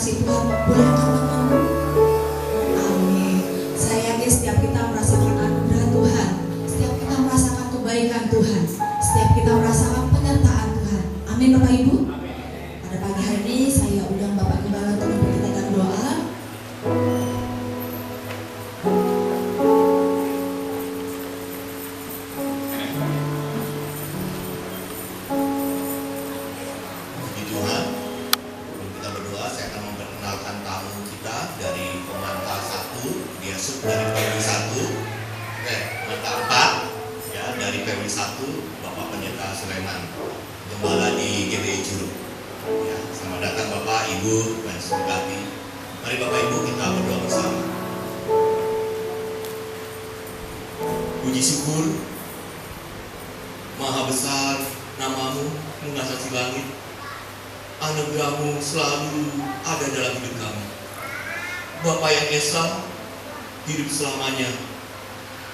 kasih Tuhan boleh angkat tanganmu. Amin. Saya yakin setiap kita merasakan anugerah Tuhan, setiap kita merasakan kebaikan Tuhan, setiap kita merasakan penyertaan Tuhan. Amin Bapak Ibu. Pada pagi hari ini saya undang Bapak Gembala untuk memperkatakan doa. Puji Tuhan. Sebelum kita berdoa, saya akan memperkenalkan tamu kita dari Pemanta 1, dia sub dari PW 1, Pemanta 4, ya, dari PW 1, Bapak Pendeta Sulaiman, Gembala di GBI Curug. Ya, selamat datang Bapak, Ibu, dan Saudari. Mari Bapak Ibu kita berdoa bersama. Puji syukur, Maha besar namamu mengasasi langit. Anugerahmu selalu ada dalam hidup kami. Bapa yang Esa hidup selamanya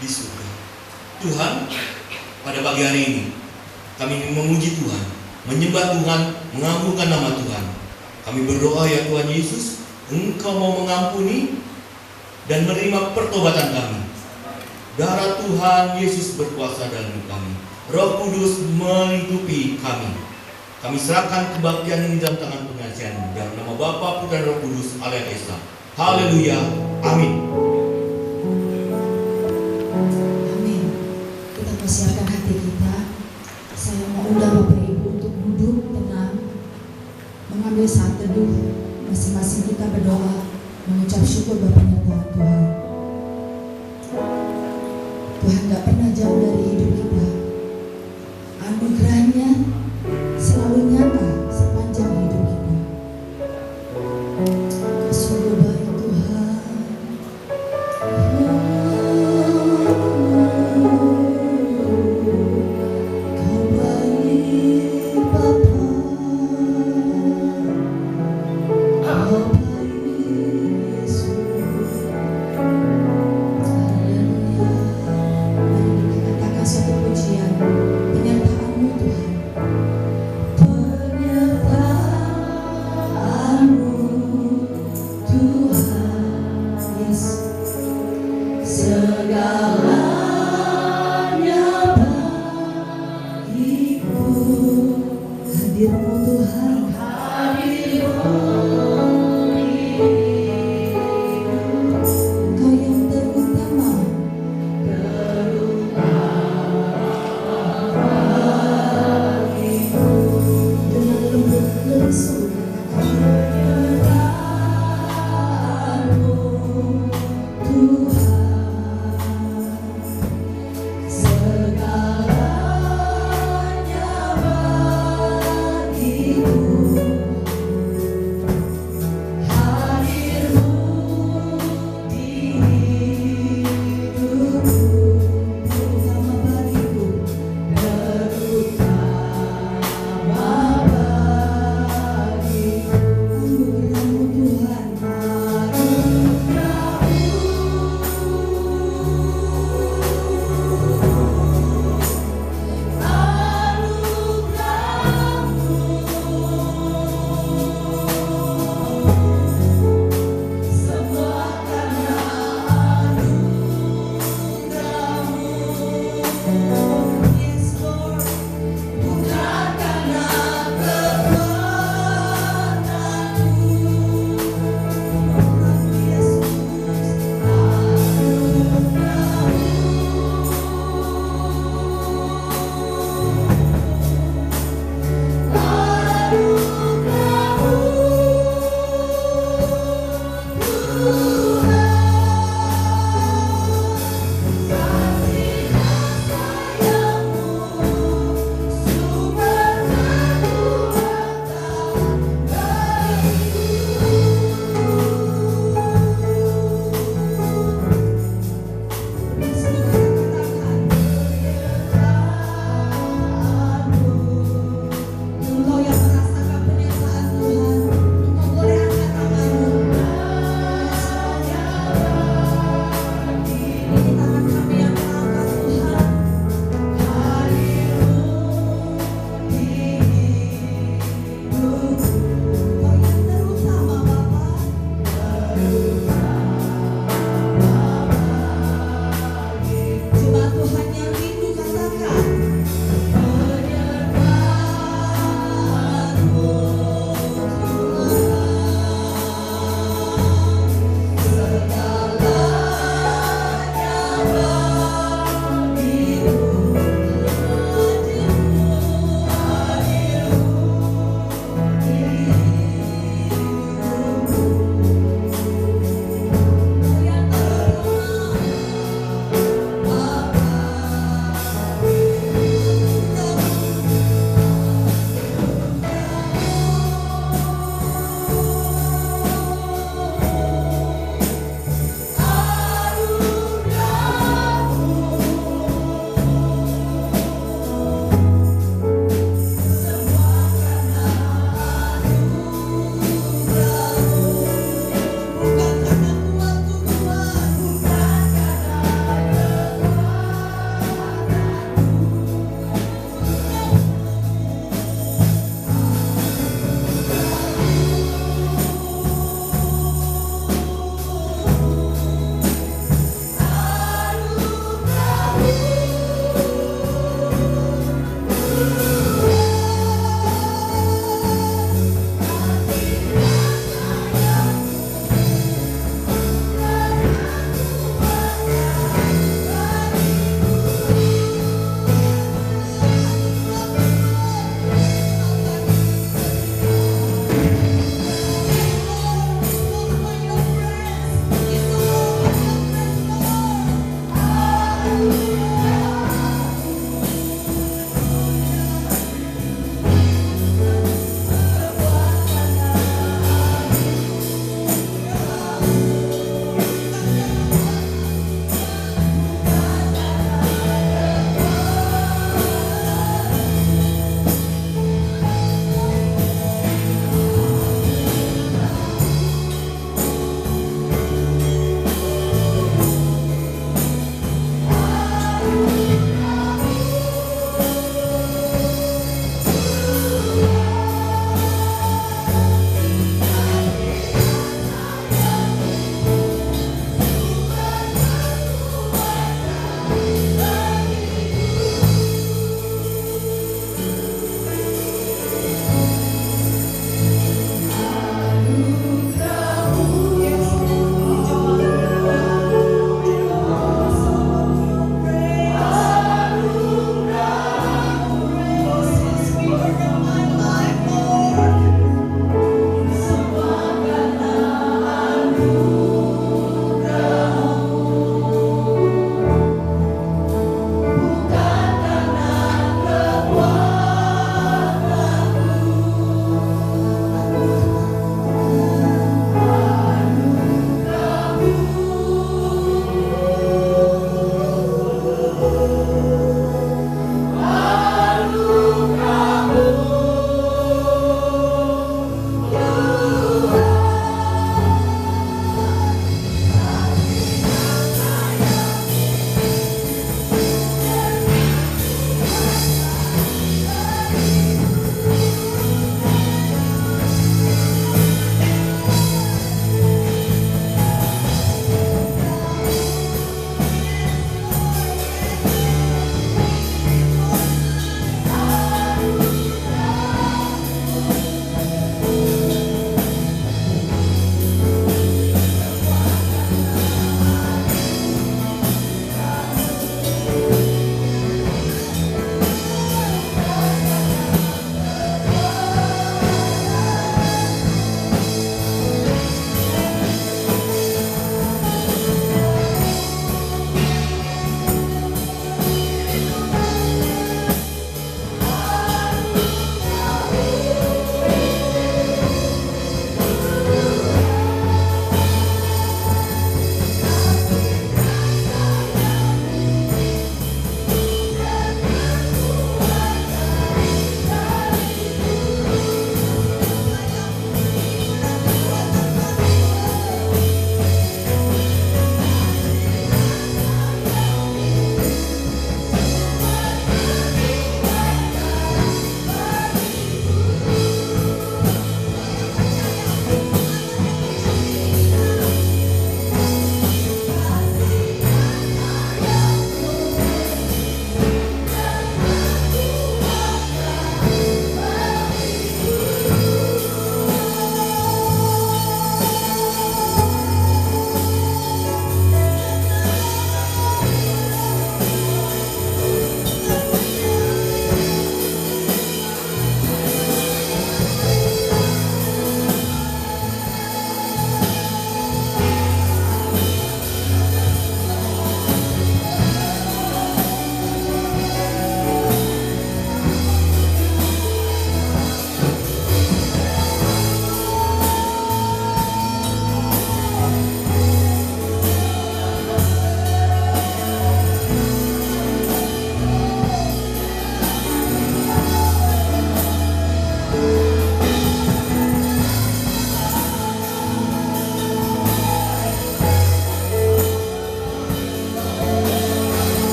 di surga. Tuhan, pada pagi hari ini kami ingin memuji Tuhan, menyembah Tuhan, mengagungkan nama Tuhan. Kami berdoa ya Tuhan Yesus, Engkau mau mengampuni dan menerima pertobatan kami. Darah Tuhan Yesus berkuasa dalam hidup kami. Roh Kudus melingkupi kami. Kami serahkan kebaktian ini dalam tangan pengasihan-Mu dalam nama Bapa, Putra, dan Roh Kudus, Allah yang Esa. Haleluya. Amin. Amin. Kita persiapkan hati kita. Saya mau undang Bapak Ibu untuk duduk tenang, mengambil saat teduh. Masing-masing kita berdoa, mengucap syukur Bapa penyertaan Tuhan. Tuhan gak pernah jauh dari hidup kita. Anugerahnya selalu nyata sepanjang hidup kita. Sungguh baik Tuhan. Kau baik Bapa. Kau baik Yesus. Haleluya. Mari kita katakan suatu pujian.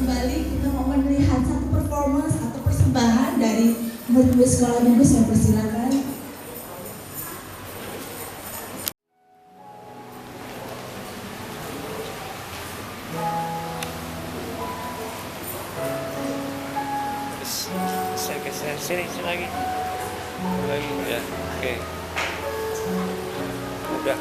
kembali kita mau melihat satu performance atau persembahan dari murid-murid sekolah minggu. Saya persilakan. Sini lagi ya, oke, udah.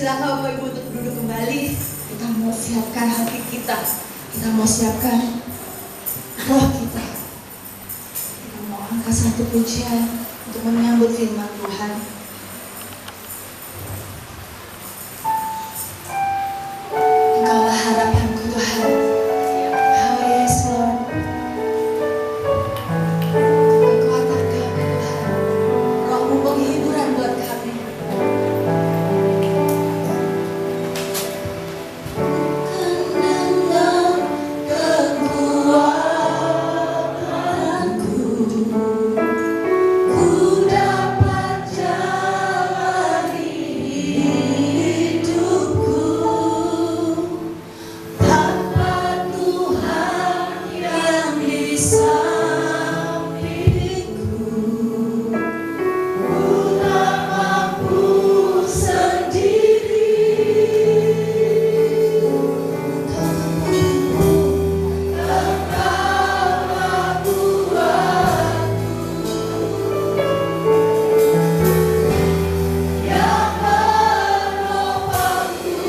Silakan Bapak Ibu untuk duduk kembali. Kita mau siapkan hati kita. Kita mau siapkan roh kita. Kita mau angkat satu pujian untuk menyambut firman Tuhan. Engkaulah harapanku Tuhan. Oh yes Lord. Kekuatan kami Tuhan. Roh-Mu penghiburan buat kami. Kenangan kekuatanku, ku dapat jalani hidupku tanpa Tuhan yang di sampingku. Ku tak mampu sendiri. Engkaulah kuatku yang menopangku.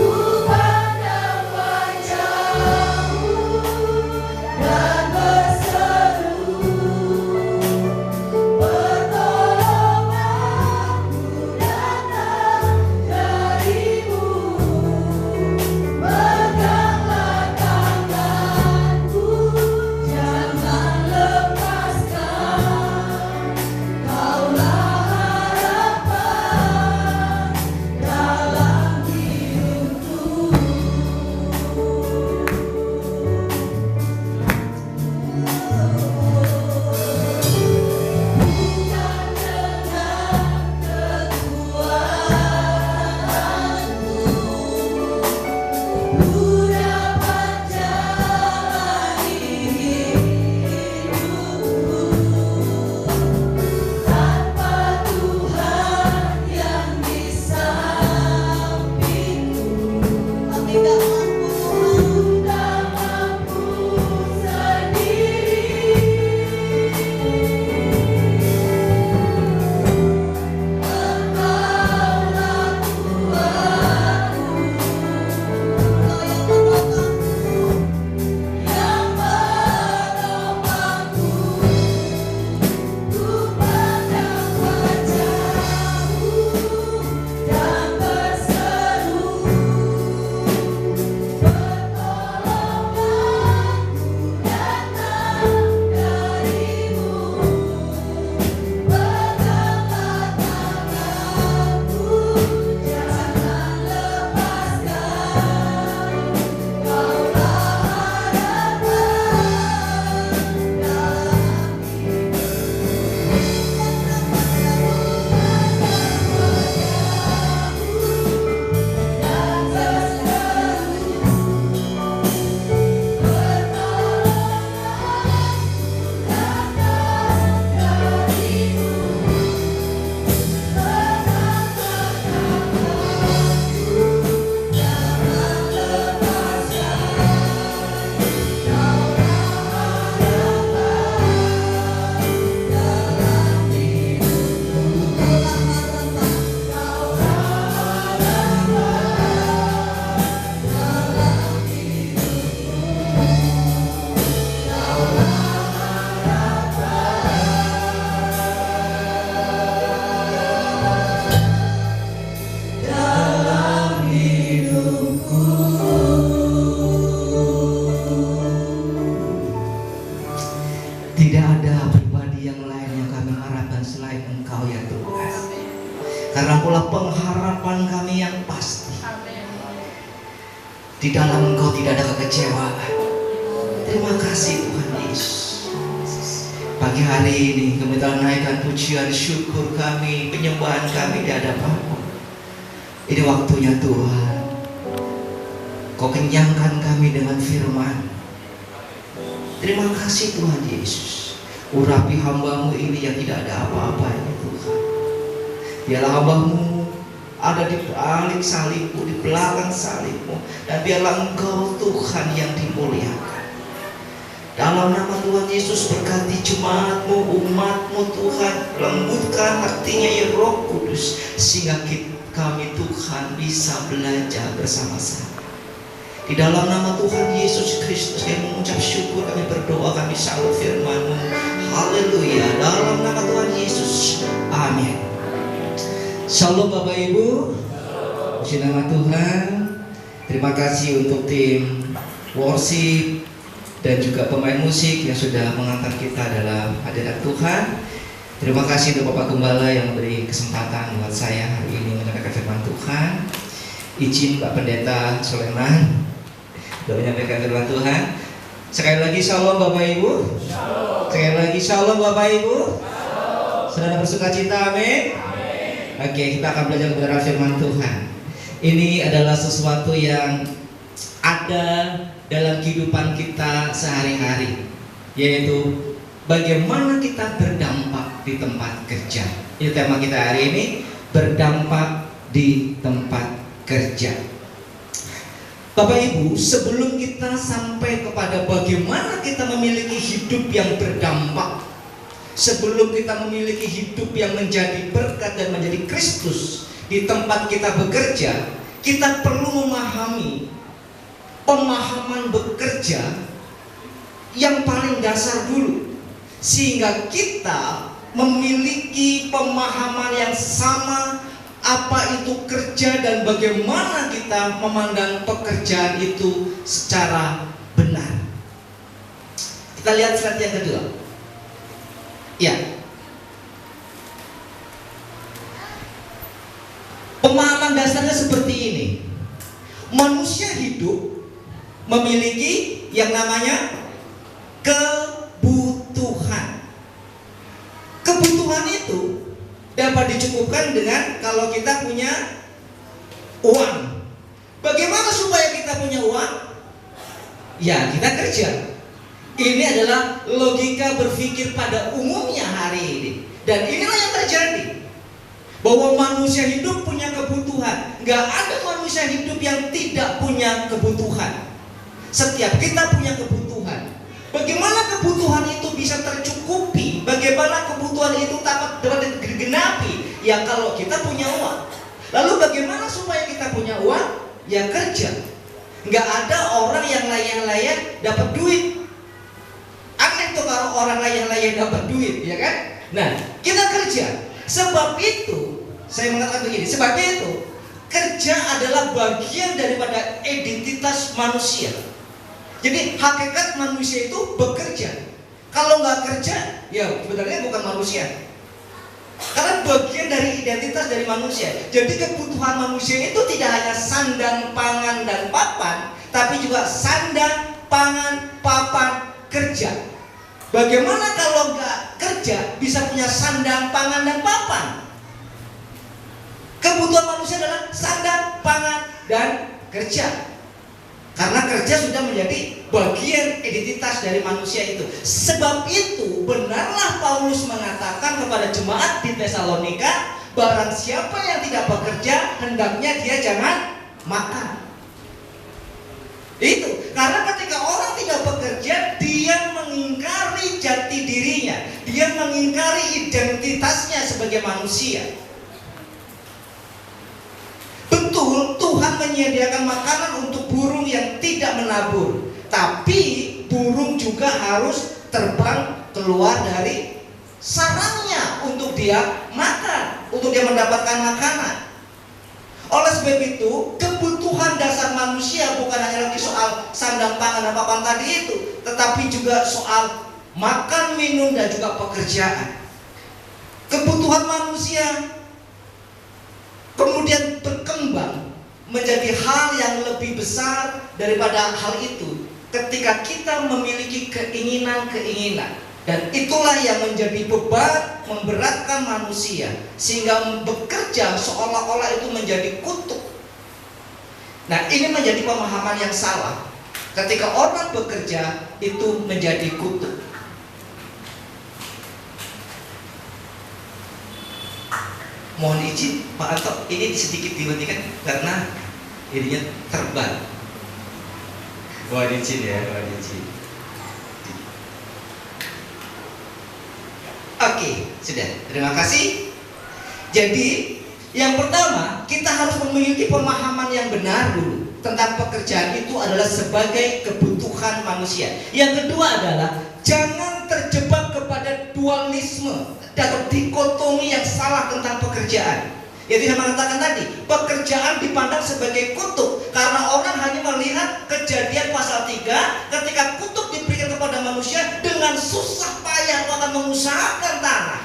Ku pandang wajah-Mu dan berseru, pertolonganku datang dari-Mu. Peganglah tanganku, jangan lepaskan. Kaulah harapan dalam hidupku. Bukan dengan kekuatanku, ku dapat jalani hidupku tanpa Tuhan yang di sampingku. Kami tak mampu sendiri. Engkaulah kuatku, yang menopangku. Ku pandang wajah-Mu dan berseru, pertolonganku datang dari-Mu. Peganglah tanganku, jangan lepaskan. Kaulah harapan dalam Tidak ada pribadi yang lain yang kami harapkan selain Engkau ya Tuhan. Karena Engkaulah pengharapan kami yang pasti. Di dalam Engkau tidak ada kekecewaan. Terima kasih Tuhan Yesus. Pagi hari ini kami telah naikkan pujian syukur kami, penyembahan kami di hadapan-Mu. Ini waktunya Tuhan. Kau kenyangkan kami dengan firman. Terima kasih Tuhan Yesus. Urapi hamba-Mu ini yang tidak ada apa-apanya Tuhan. Biarlah hamba-Mu ada di balik salib-Mu, di belakang salib-Mu, dan biarlah Engkau Tuhan yang dimuliakan. Dalam nama Tuhan Yesus berkati jemaat-Mu, umat-Mu Tuhan. Lembutkan hatinya ya Roh Kudus, sehingga kami Tuhan bisa belajar bersama-sama. Di dalam nama Tuhan Yesus Kristus kami mengucap syukur, kami berdoa, kami sambut firman-Mu. Haleluya. Dalam nama Tuhan Yesus. Amin. Shalom Bapak Ibu. Puji nama Tuhan. Terima kasih untuk tim worship dan juga pemain musik yang sudah mengantar kita dalam hadirat Tuhan. Terima kasih untuk Bapak Gembala yang memberi kesempatan buat saya hari ini menyampaikan firman Tuhan. Izin Pak Pendeta Soleman untuk menyampaikan firman Tuhan. Sekali lagi shalom Bapak Ibu. Sekali lagi shalom Bapak Ibu. Saudara bersuka cita, amin. Oke, kita akan belajar kebenaran firman Tuhan. Ini adalah sesuatu yang ada dalam kehidupan kita sehari-hari, yaitu bagaimana kita berdampak di tempat kerja. Ini tema kita hari ini, berdampak di tempat kerja. Bapak Ibu, sebelum kita sampai kepada bagaimana kita memiliki hidup yang berdampak, sebelum kita memiliki hidup yang menjadi berkat dan menjadi Kristus di tempat kita bekerja, kita perlu memahami pemahaman bekerja yang paling dasar dulu, sehingga kita memiliki pemahaman yang sama apa itu kerja dan bagaimana kita memandang pekerjaan itu secara benar. Kita lihat slide yang kedua. Ya. Pemahaman dasarnya seperti ini. Manusia hidup memiliki yang namanya kebutuhan. Kebutuhan itu dapat dicukupkan dengan kalau kita punya uang. Bagaimana supaya kita punya uang? Ya, kita kerja. Ini adalah logika berpikir pada umumnya hari ini. Dan inilah yang terjadi, bahwa manusia hidup punya kebutuhan. Gak ada manusia hidup yang tidak punya kebutuhan. Setiap kita punya kebutuhan. Bagaimana kebutuhan itu bisa tercukupi? Bagaimana kebutuhan itu dapat digenapi? Ya kalau kita punya uang. Lalu bagaimana supaya kita punya uang? Ya kerja. Gak ada orang yang layak-layak dapat duit. Aneh tuh kalau orang layak-layak dapat duit, ya kan? Nah, kita kerja. Sebab itu, saya mengatakan begini, sebab itu kerja adalah bagian daripada identitas manusia. Jadi hakikat manusia itu bekerja. Kalau nggak kerja, ya sebenarnya bukan manusia. Karena bagian dari identitas dari manusia. Jadi kebutuhan manusia itu tidak hanya sandang, pangan, dan papan, tapi juga sandang, pangan, papan, kerja. Bagaimana kalau nggak kerja bisa punya sandang, pangan, dan papan? Kebutuhan manusia adalah sandang, pangan, dan kerja. Karena kerja sudah menjadi bagian identitas dari manusia itu. Sebab itu benarlah Paulus mengatakan kepada jemaat di Tesalonika, barang siapa yang tidak bekerja, hendaknya dia jangan makan. Itu karena ketika orang tidak bekerja, dia mengingkari jati dirinya, dia mengingkari identitasnya sebagai manusia. Betul, Tuhan menyediakan makanan untuk burung yang tidak menabur, tapi burung juga harus terbang keluar dari sarangnya untuk dia makan, untuk dia mendapatkan makanan. Oleh sebab itu, kebutuhan dasar manusia bukan hanya lagi soal sandang, pangan, dan papan tadi itu, tetapi juga soal makan, minum, dan juga pekerjaan. Kebutuhan manusia kemudian berkembang menjadi hal yang lebih besar daripada hal itu ketika kita memiliki keinginan-keinginan. Dan itulah yang menjadi beban, memberatkan manusia, sehingga bekerja seolah-olah itu menjadi kutuk. Nah, ini menjadi pemahaman yang salah. Ketika orang bekerja itu menjadi kutuk. Mohon izin Pak Anto, ini sedikit dihentikan karena ininya terbang. Mohon izin ya, mohon izin. Oke, sudah. Terima kasih. Jadi Yang pertama, kita harus memiliki pemahaman yang benar dulu tentang pekerjaan itu adalah sebagai kebutuhan manusia. Yang kedua adalah jangan terjebak kepada dualisme atau dikotomi yang salah tentang pekerjaan. Jadi saya mengatakan tadi, pekerjaan dipandang sebagai kutuk karena orang hanya melihat Kejadian pasal 3 ketika kutuk diberikan kepada manusia, dengan susah payah akan mengusahakan tanah,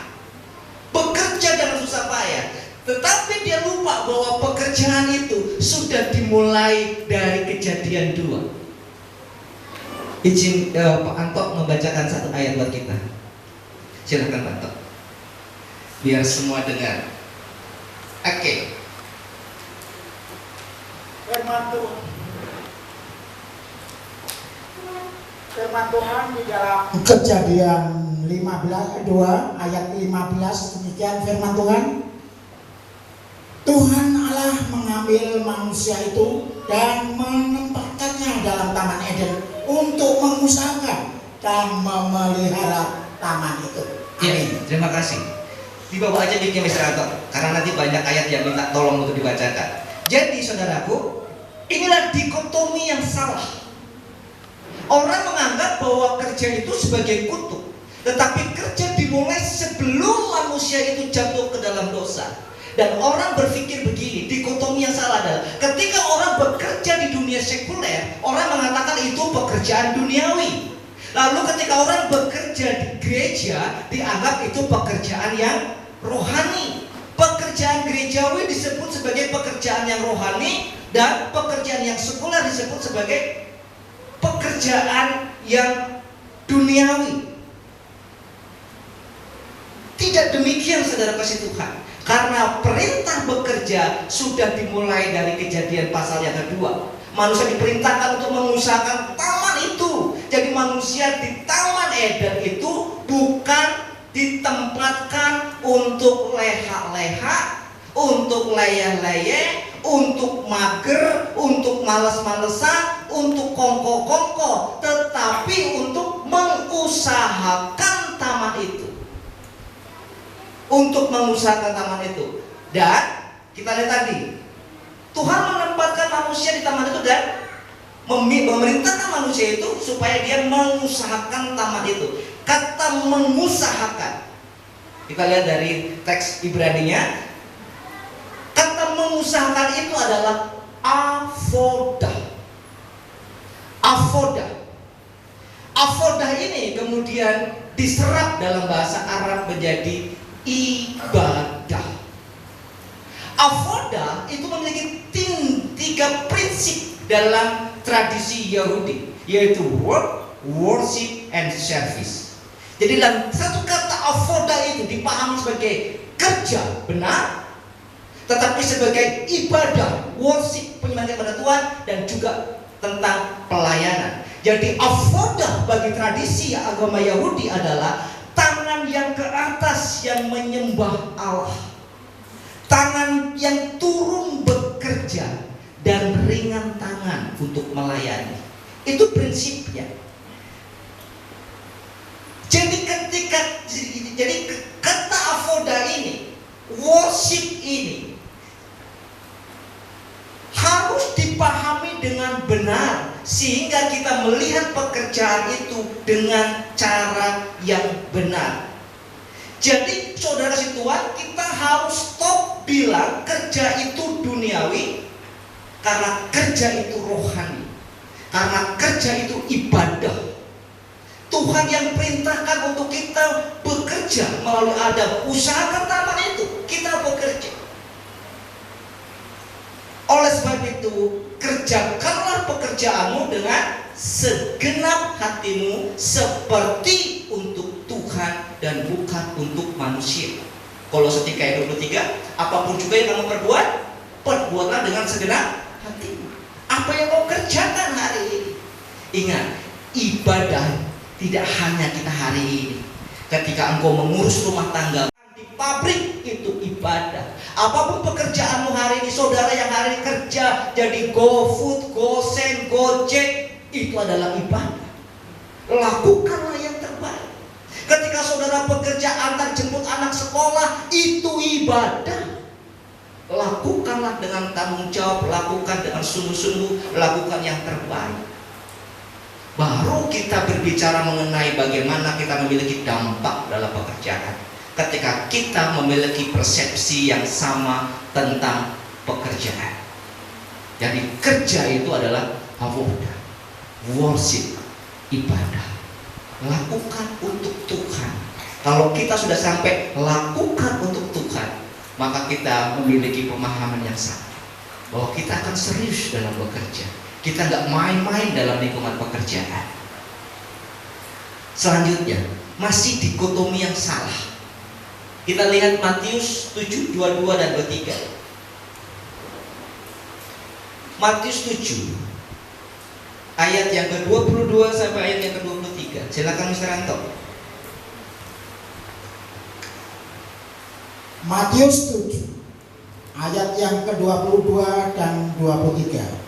bekerja dengan susah payah. Tetapi dia lupa bahwa pekerjaan itu sudah dimulai dari Kejadian 2. Izin Pak Anto membacakan satu ayat buat kita. Silakan Pak Anto, biar semua dengar. Oke. Firman Tuhan di dalam Kejadian 2 ayat 15 demikian firman Tuhan. Tuhan Allah mengambil manusia itu dan menempatkannya dalam Taman Eden untuk mengusahakan dan memelihara taman itu. Amin. Terima kasih. Dibawa aja mic-nya Mr. Anto, karena nanti banyak ayat yang minta tolong untuk dibacakan. Jadi saudaraku, inilah dikotomi yang salah. Orang menganggap bahwa kerja itu sebagai kutuk, tetapi kerja dimulai sebelum manusia itu jatuh ke dalam dosa. Dan orang berpikir begini, dikotomi yang salah adalah ketika orang bekerja di dunia sekuler, orang mengatakan itu pekerjaan duniawi. Lalu ketika orang bekerja di gereja, dianggap itu pekerjaan yang rohani. Pekerjaan gerejawi disebut sebagai pekerjaan yang rohani, dan pekerjaan yang sekuler disebut sebagai pekerjaan yang duniawi. Tidak demikian saudara kasih Tuhan. Karena perintah bekerja sudah dimulai dari Kejadian pasal yang kedua. Manusia diperintahkan untuk mengusahakan taman itu. Jadi manusia di Taman Eden itu bukan ditempatkan untuk leha-leha, untuk leyeh-leyeh, untuk mager, untuk malas-malesan, untuk kongko-kongko, tetapi untuk mengusahakan taman itu. Untuk mengusahakan taman itu. Dan kita lihat tadi, Tuhan menempatkan manusia di taman itu dan memerintahkan manusia itu supaya dia mengusahakan taman itu. Kata mengusahakan, kita lihat dari teks Ibrani-nya, kata mengusahakan itu adalah avodah. Avodah ini kemudian diserap dalam bahasa Arab menjadi ibadah. Avodah itu memiliki tiga prinsip dalam tradisi Yahudi, yaitu work, worship, and service. Jadi dalam satu kata avodah itu dipahami sebagai kerja benar, tetapi sebagai ibadah, worship, penyembahan kepada Tuhan, dan juga tentang pelayanan. Jadi avodah bagi tradisi agama Yahudi adalah tangan yang ke atas yang menyembah Allah, tangan yang turun bekerja, dan ringan tangan untuk melayani. Itu prinsipnya. Jadi kata avodah ini, worship ini harus dipahami dengan benar sehingga kita melihat pekerjaan itu dengan cara yang benar. Jadi saudara kasih Tuhan, kita harus stop bilang kerja itu duniawi, karena kerja itu rohani, karena kerja itu ibadah. Tuhan yang perintahkan untuk kita bekerja melalui Adam. Usahakan taman itu, kita bekerja. Oleh sebab itu, kerjakanlah pekerjaanmu dengan segenap hatimu seperti untuk Tuhan dan bukan untuk manusia. Kolose 3 ayat 23, apapun juga yang kamu perbuat, perbuatlah dengan segenap hatimu. Apa yang kau kerjakan hari ini, ingat, ibadah tidak hanya kita hari ini. Ketika engkau mengurus rumah tangga di pabrik, itu ibadah. Apapun pekerjaanmu hari ini, saudara yang hari ini kerja jadi GoFood, GoSend, Gojek, itu adalah ibadah. Lakukanlah yang terbaik. Ketika saudara bekerja antar jemput anak sekolah, itu ibadah. Lakukanlah dengan tanggung jawab, lakukan dengan sungguh-sungguh, lakukan yang terbaik. Baru kita berbicara mengenai bagaimana kita memiliki dampak dalam pekerjaan. Ketika kita memiliki persepsi yang sama tentang pekerjaan. Jadi kerja itu adalah avodah, worship, ibadah. Lakukan untuk Tuhan. Kalau kita sudah sampai lakukan untuk Tuhan, maka kita memiliki pemahaman yang sama bahwa kita akan serius dalam bekerja. Kita nggak main-main dalam lingkungan pekerjaan. Selanjutnya, masih dikotomi yang salah. Kita lihat Matius 7, 22 dan 23. Matius 7 ayat yang ke-22 sampai ayat yang ke-23. Silakan Mr. Anto. Matius 7 ayat yang ke-22 dan 23.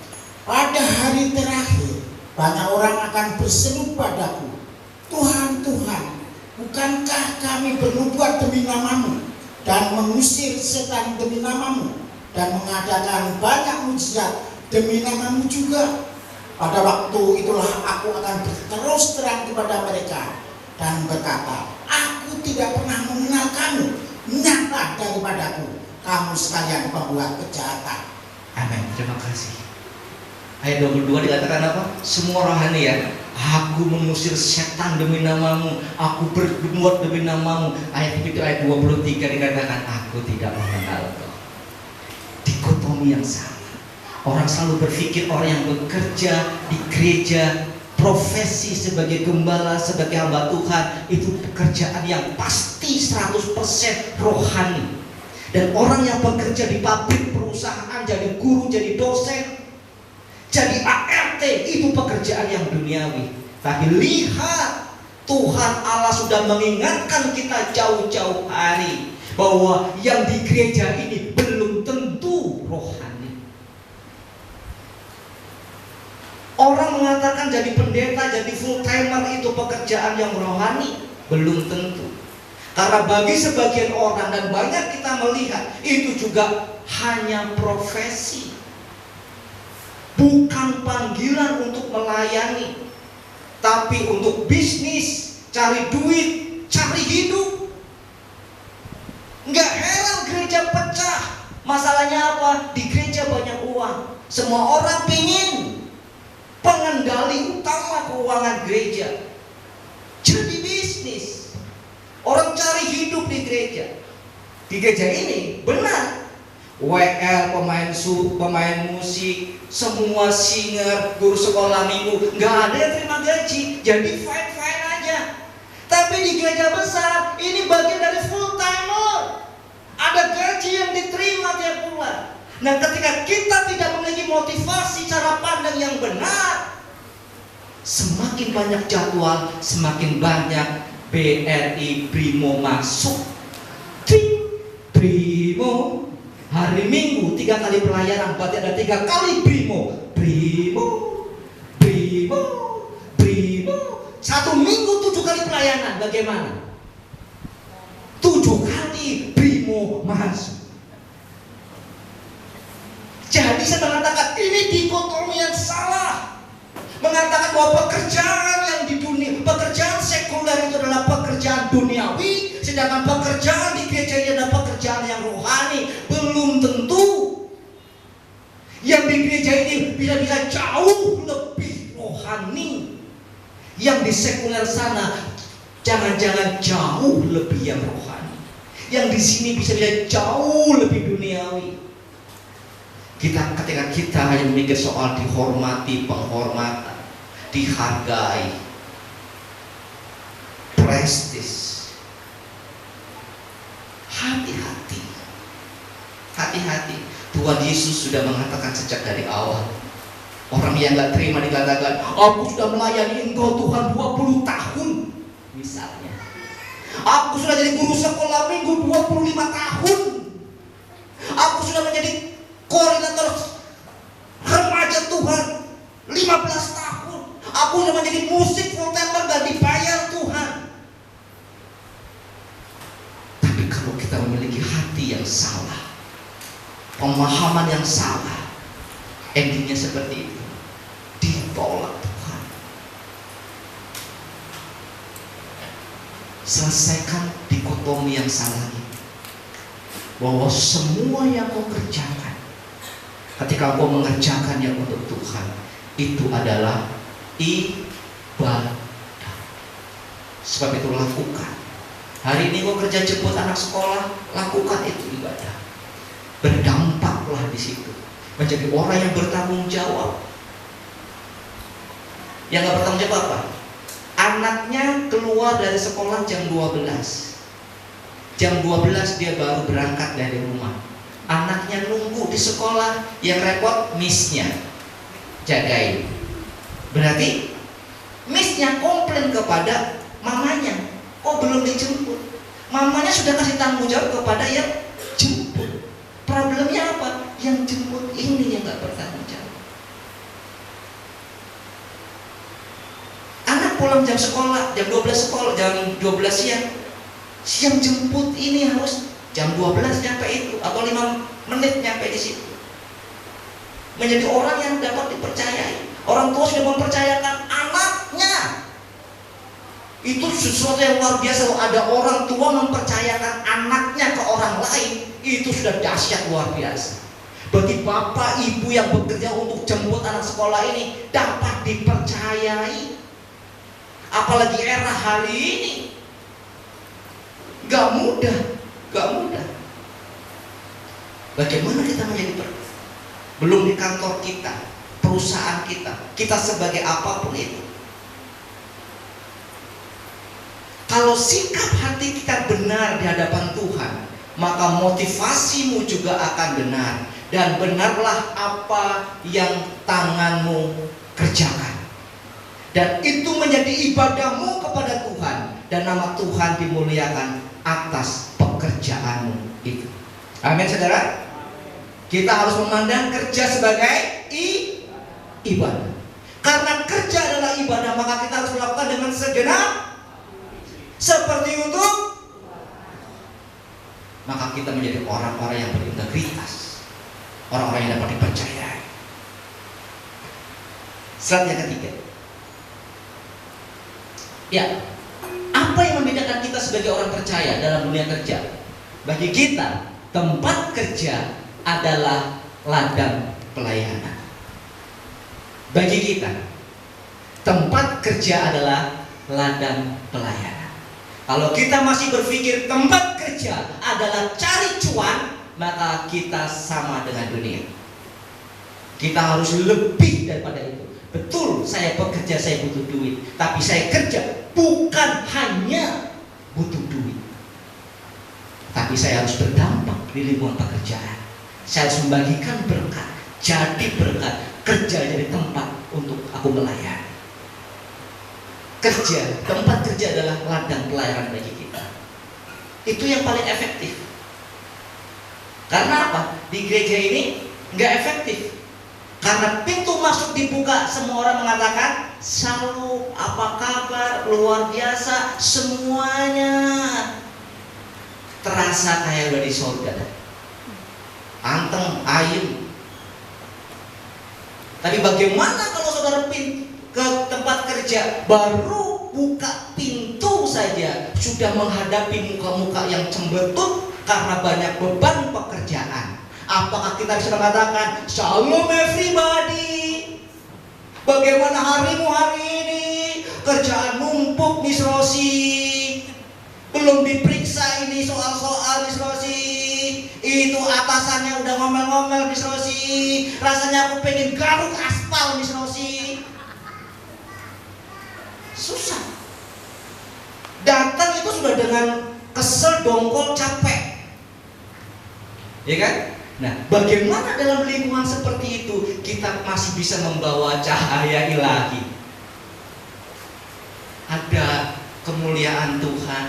Pada hari terakhir banyak orang akan berseru padaku, Tuhan, Tuhan, bukankah kami bernubuat demi namamu dan mengusir setan demi namamu dan mengadakan banyak mujizat demi namamu juga? Pada waktu itulah aku akan berterus terang kepada mereka dan berkata, aku tidak pernah mengenal kamu, nyata daripadaku kamu sekalian pembuat kejahatan. Amin. Terima kasih. Ayat 22 dikatakan apa? Semua rohani ya. Aku mengusir setan demi namamu, aku berbuat demi namamu. Ayat 23 dikatakan aku tidak mengenal kau. Dikotomi yang sama. Orang selalu berpikir orang yang bekerja di gereja, profesi sebagai gembala, sebagai hamba Tuhan, itu pekerjaan yang pasti 100% rohani. Dan orang yang bekerja di pabrik, perusahaan, jadi guru, jadi dosen, jadi ART, itu pekerjaan yang duniawi. Tapi lihat, Tuhan Allah sudah mengingatkan kita jauh-jauh hari bahwa yang di gereja ini belum tentu rohani. Orang mengatakan jadi pendeta, jadi full timer itu pekerjaan yang rohani, belum tentu. Karena bagi sebagian orang dan banyak kita melihat itu juga hanya profesi, bukan panggilan untuk melayani, tapi untuk bisnis, cari duit, cari hidup. Nggak heran gereja pecah. Masalahnya apa? Di gereja banyak uang, semua orang pingin pengendali utama keuangan gereja jadi bisnis. Orang cari hidup di gereja. Di gereja ini benar WL, pemain musik, semua singer, guru sekolah minggu, nggak ada yang terima gaji, jadi fine aja. Tapi di gereja besar ini bagian dari full timer, ada gaji yang diterima tiap bulan. Nah, ketika kita tidak memiliki motivasi cara pandang yang benar, semakin banyak jadwal, semakin banyak BRI Brimo masuk. Brimo hari Minggu 3 kali pelayanan, berarti ada 3 kali Brimo. Satu minggu 7 kali pelayanan, bagaimana? 7 kali Brimo masuk. Jadi saya mengatakan ini dikotomi yang salah. Mengatakan bahwa pekerjaan yang di dunia, pekerjaan sekuler itu adalah pekerjaan duniawi, sedangkan pekerjaan di gereja ini adalah pekerjaan yang rohani. Belum tentu. Yang di gereja ini bisa jauh lebih rohani. Yang di sekuler sana jangan-jangan jauh lebih yang rohani. Yang di sini bisa jauh lebih duniawi. Ketika kita hanya memikir soal dihormati, penghormatan, dihargai, prestis, hati-hati. Tuhan Yesus sudah mengatakan sejak dari awal. Orang yang gak terima dikatakan, aku sudah melayani engkau Tuhan 20 tahun misalnya. Aku sudah jadi guru sekolah minggu 25 tahun. Aku sudah menjadi koordinator remaja Tuhan 15 tahun. Aku sudah menjadi musik full timer, gak dibayar Tuhan. Tapi kalau kita memiliki hati yang salah, pemahaman yang salah, endingnya seperti itu, ditolak Tuhan. Selesaikan dikotomi yang salah ini, bahwa semua yang kau kerjakan, ketika kau mengerjakannya untuk Tuhan, itu adalah ibadah. Sebab itu lakukan. Hari ini kau kerja jemput anak sekolah, lakukan itu ibadah. Berdampaklah di situ, menjadi orang yang bertanggung jawab. Yang gak bertanggung jawab apa? Anaknya keluar dari sekolah jam 12. Jam 12 dia baru berangkat dari rumah. Anaknya nunggu di sekolah, yang repot missnya jagain. Berarti missnya komplain kepada mamanya, kok belum dijemput. Mamanya sudah kasih tanggung jawab kepada yang jemput. Problemnya apa? Yang jemput ini yang gak bertanggung jawab. Anak pulang jam sekolah, jam 12 sekolah, jam 12 siang. Siang jemput ini harus jam 12 nyampe itu, atau 5 menit nyampe di situ. Menjadi orang yang dapat dipercayai. Orang tua sudah mempercayakan anaknya. Itu sesuatu yang luar biasa. Kalau ada orang tua mempercayakan anaknya ke orang lain, itu sudah dahsyat luar biasa. Bagi bapak ibu yang bekerja untuk jemput anak sekolah ini dapat dipercayai. Apalagi era hari ini, gak mudah. Bagaimana kita menjadi belum di kantor kita, perusahaan kita sebagai apapun itu. Kalau sikap hati kita benar di hadapan Tuhan, maka motivasimu juga akan benar. Dan benarlah apa yang tanganmu kerjakan. Dan itu menjadi ibadahmu kepada Tuhan. Dan nama Tuhan dimuliakan atas pekerjaanmu itu. Amin saudara. Kita harus memandang kerja sebagai ibadah. Karena kerja adalah ibadah, maka kita harus melakukan dengan segenap seperti untuk, maka kita menjadi orang-orang yang berintegritas, orang-orang yang dapat dipercayai. Slide yang ketiga. Ya, apa yang membedakan kita sebagai orang percaya dalam dunia kerja? Bagi kita, tempat kerja adalah ladang pelayanan. Bagi kita, tempat kerja adalah ladang pelayanan. Kalau kita masih berpikir tempat kerja adalah cari cuan, maka kita sama dengan dunia. Kita harus lebih daripada itu. Betul, saya bekerja, saya butuh duit. Tapi saya kerja bukan hanya butuh duit, tapi saya harus berdampak di lingkungan pekerjaan. Saya harus membagikan berkat, jadi berkat. Kerja jadi tempat untuk aku melayani. Kerja, tempat kerja adalah ladang pelayanan bagi kita. Itu yang paling efektif. Karena apa? Di gereja ini nggak efektif. Karena pintu masuk dibuka, semua orang mengatakan shalom, apa kabar, luar biasa, semuanya terasa kayak udah di surga, anteng, ayem. Tapi bagaimana kalau saudara ke tempat kerja, baru buka pintu saja sudah menghadapi muka-muka yang cembetut karena banyak beban pekerjaan? Apakah kita bisa mengatakan shalom everybody? Bagaimana harimu hari ini? Kerjaan numpuk Miss Rosi, belum diperiksa ini soal-soal Miss Rosi. Itu atasannya udah ngomel-ngomel Miss Rosi. Rasanya aku pengen garuk aspal Miss Rosi. Susah. Datang itu sudah dengan kesel, dongkol, capek, ya kan? Nah, bagaimana dalam lingkungan seperti itu kita masih bisa membawa cahaya ilahi? Ada kemuliaan Tuhan,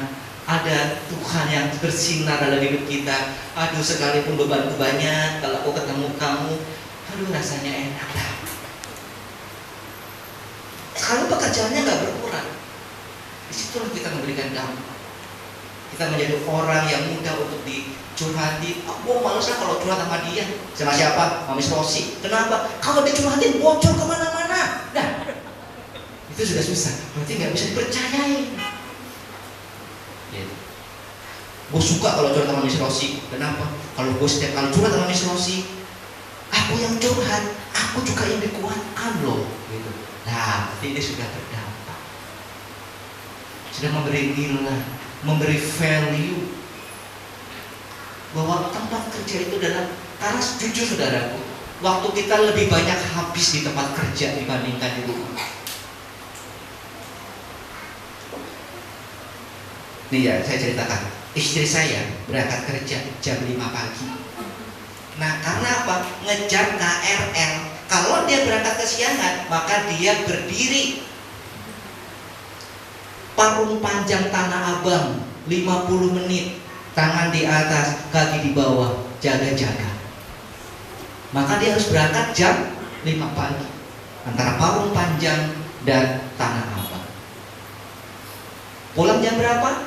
ada Tuhan yang bersinar dalam hidup kita. Aduh, sekalipun bebanku banyak, kalau aku ketemu kamu, aduh rasanya enak. Kalau pekerjaannya nggak berkurang, disitulah kita memberikan dampak. Kita menjadi orang yang mudah untuk curhatin. Gue males lah kalau curhat sama dia. Sama siapa? Mami Rosi. Kenapa? Kalau dicurhatin bocor kemana-mana. Nah, itu sudah susah. Berarti nggak bisa dipercayai. Gitu. Gue suka kalau curhat sama Miss Rosi. Kenapa? Kalau gue setiap kali curhat sama Miss Rosi, aku yang curhat, aku juga yang dikuatkan loh. Gitu. Nah, berarti ini sudah berdampak. Sudah memberi nilai, memberi value bahwa tempat kerja itu adalah, karena jujur saudaraku, waktu kita lebih banyak habis di tempat kerja dibandingkan di rumah. Nih ya, saya ceritakan. Istri saya berangkat kerja jam 5 pagi. Nah, karena apa? Ngejar KRL. Kalau dia berangkat kesiangan, maka dia berdiri Parung Panjang Tanah Abang 50 menit, tangan di atas, kaki di bawah, jaga-jaga. Maka dia harus berangkat jam 5 pagi antara Parung Panjang dan Tanah Abang. Pulang jam berapa?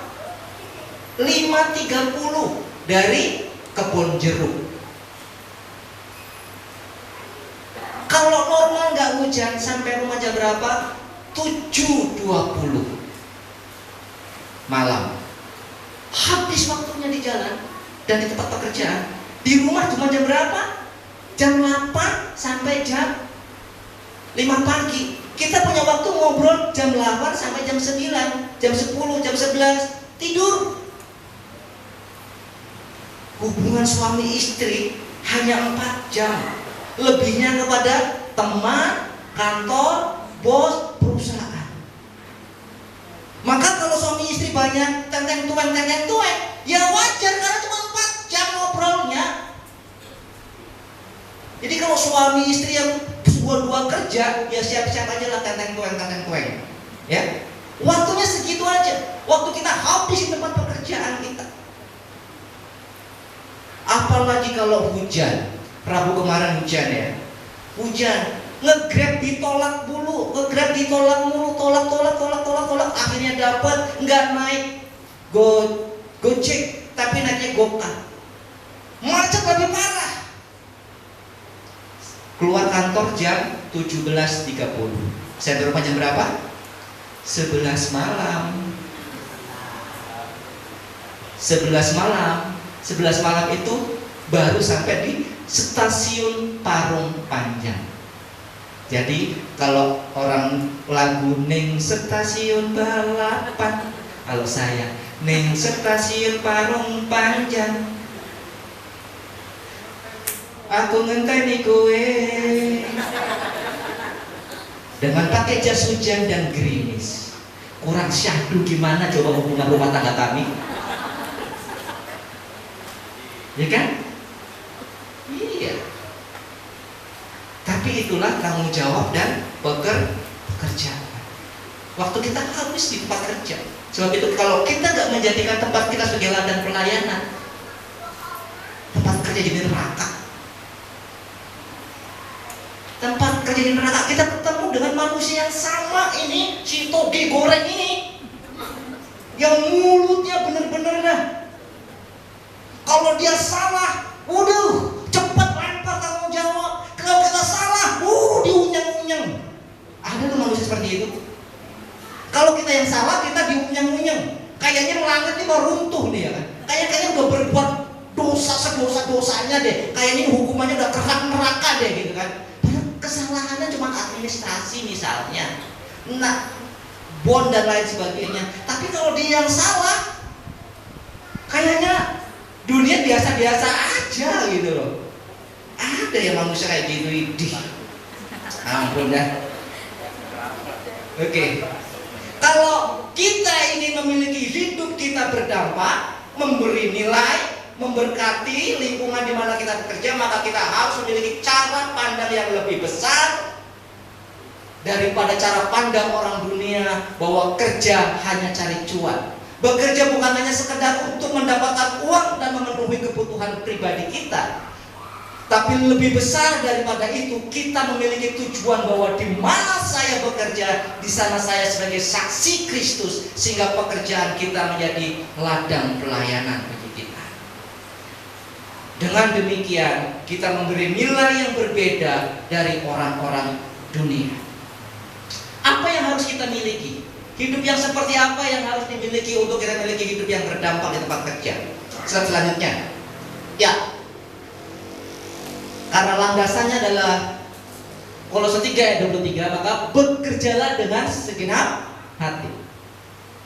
5.30 dari Kebon Jeruk. Kalau normal nggak hujan, sampai rumah jam berapa? 7.20 malam. Habis waktunya di jalan dan di tempat pekerjaan. Di rumah cuma jam berapa? Jam 8 sampai jam 5 pagi. Kita punya waktu ngobrol jam 8 sampai jam 9, jam 10, jam 11 tidur. Hubungan suami istri hanya 4 jam. Lebihnya kepada teman, kantor, bos, perusahaan. Maka kalau suami istri banyak tenteng tueng, ya wajar karena cuma 4 jam ngobrolnya. Jadi kalau suami istri yang dua kerja, ya siap-siap aja lah tenteng tueng. Ya, waktunya segitu aja. Waktu kita habis di tempat pekerjaan kita. Apalagi kalau hujan. Rabu kemarin hujan ya. Hujan, nge-grab ditolak mulu, tolak. Akhirnya dapat, nggak naik Gojek, tapi naiknya Gokar. Macet lebih parah. Keluar kantor jam 17.30. Saya di rumah jam berapa? 11 malam. 11 malam itu baru sampai di stasiun Parung Panjang. Jadi kalau orang lagu Ning Stasiun Balapan, kalau saya Ning Stasiun Parung Panjang, aku ngenteni kowe. Dengan pakai jas hujan dan gerimis. Kurang syahdu gimana coba hubungan rumah tangga kami? Ya kan? Iya. Tapi itulah tanggung jawab dan pekerjaan. Waktu kita habis di tempat kerja. Sebab itu kalau kita nggak menjadikan tempat kita sebagai ladang pelayanan, tempat kerja jadi neraka. Tempat kerja jadi neraka. Kita ketemu dengan manusia yang sama ini, si toge goreng ini, yang mulutnya bener-bener dah. Kalau dia salah, cepat lempar tanggung jawab. Kalau kita salah, diunyeng-unyeng. Ada tuh manusia seperti itu. Kalau kita yang salah, kita diunyeng-unyeng. Kayaknya langit ini mau runtuh nih ya kan. Kayaknya udah berbuat dosa sedosa-dosanya deh. Kayaknya hukumannya udah kerak neraka deh gitu kan. Padahal kesalahannya cuma administrasi misalnya. Nah, bon dan lain sebagainya. Tapi kalau dia yang salah, kayaknya dunia biasa-biasa aja gitu loh. Ada yang manusia kayak gitu, idih. Ampun dah. Oke. Kalau kita ingin memiliki hidup kita berdampak, memberi nilai, memberkati lingkungan di mana kita bekerja, maka kita harus memiliki cara pandang yang lebih besar daripada cara pandang orang dunia bahwa kerja hanya cari cuan. Bekerja bukan hanya sekedar untuk mendapatkan uang dan memenuhi kebutuhan pribadi kita, tapi lebih besar daripada itu, kita memiliki tujuan bahwa di mana saya bekerja, di sana saya sebagai saksi Kristus, sehingga pekerjaan kita menjadi ladang pelayanan bagi kita. Dengan demikian kita memberi nilai yang berbeda dari orang-orang dunia. Apa yang harus kita miliki? Hidup yang seperti apa yang harus dimiliki untuk kita miliki hidup yang berdampak di tempat kerja? Slide selanjutnya. Ya. Karena landasannya adalah Kolose 3 ayat 23, maka bekerjalah dengan segenap hati.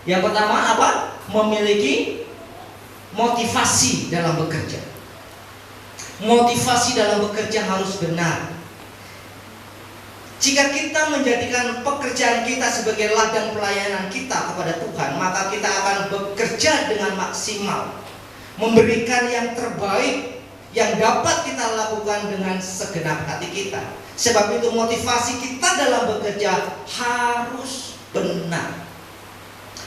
Yang pertama apa? Memiliki motivasi dalam bekerja. Motivasi dalam bekerja harus benar. Jika kita menjadikan pekerjaan kita sebagai ladang pelayanan kita kepada Tuhan, maka kita akan bekerja dengan maksimal, memberikan yang terbaik yang dapat kita lakukan dengan segenap hati kita. Sebab itu motivasi kita dalam bekerja harus benar.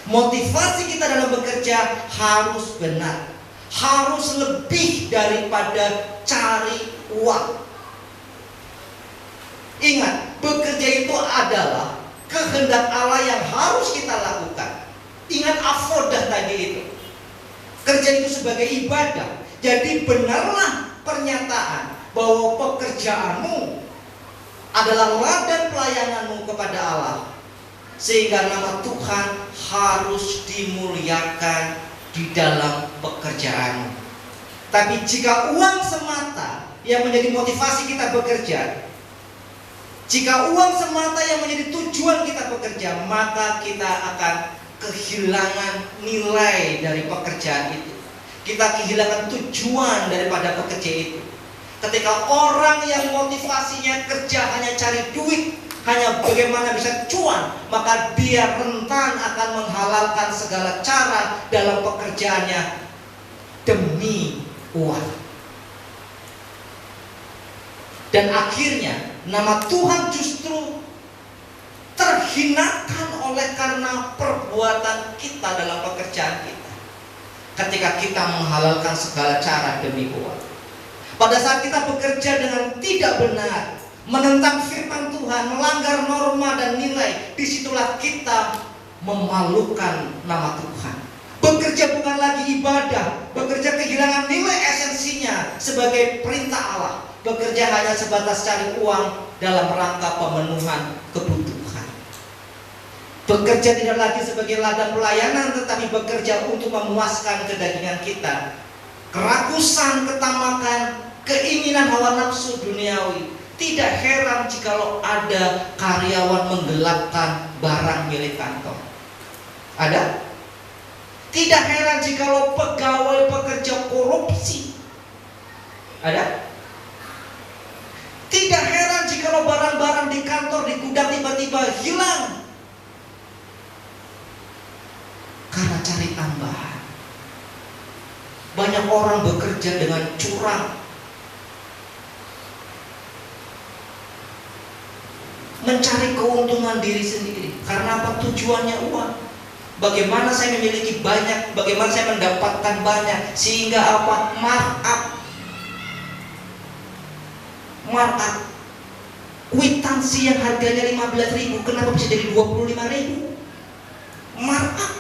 Motivasi kita dalam bekerja harus benar. Harus lebih daripada cari uang. Ingat, bekerja itu adalah kehendak Allah yang harus kita lakukan. Ingat afodah tadi itu. Kerja itu sebagai ibadah. Jadi benarlah pernyataan bahwa pekerjaanmu adalah ladang pelayananmu kepada Allah, sehingga nama Tuhan harus dimuliakan di dalam pekerjaanmu. Tapi jika uang semata yang menjadi motivasi kita bekerja, jika uang semata yang menjadi tujuan kita bekerja, maka kita akan kehilangan nilai dari pekerjaan itu. Kita kehilangan tujuan daripada pekerja itu. Ketika orang yang motivasinya kerja hanya cari duit, hanya bagaimana bisa cuan, maka dia rentan akan menghalalkan segala cara dalam pekerjaannya demi uang. Dan akhirnya nama Tuhan justru terhinakan oleh karena perbuatan kita dalam pekerjaan kita. Ketika kita menghalalkan segala cara demi uang. Pada saat kita bekerja dengan tidak benar, menentang firman Tuhan, melanggar norma dan nilai, disitulah kita memalukan nama Tuhan. Bekerja bukan lagi ibadah, bekerja kehilangan nilai esensinya sebagai perintah Allah. Bekerja hanya sebatas cari uang dalam rangka pemenuhan kebutuhan. Bekerja tidak lagi sebagai ladang pelayanan, tetapi bekerja untuk memuaskan kedagingan kita. Kerakusan, ketamakan, keinginan hawa nafsu duniawi. Tidak heran jikalau ada karyawan menggelapkan barang milik kantor. Ada? Tidak heran jikalau pegawai pekerja korupsi. Ada? Tidak heran jikalau barang-barang di kantor, di gudang tiba-tiba hilang karena cari tambahan. Banyak orang bekerja dengan curang, mencari keuntungan diri sendiri. Karena apa? Tujuannya uang. Bagaimana saya memiliki banyak, bagaimana saya mendapatkan banyak, sehingga apa? Markup. Kwitansi yang harganya 15.000 kenapa bisa jadi 25.000? Markup.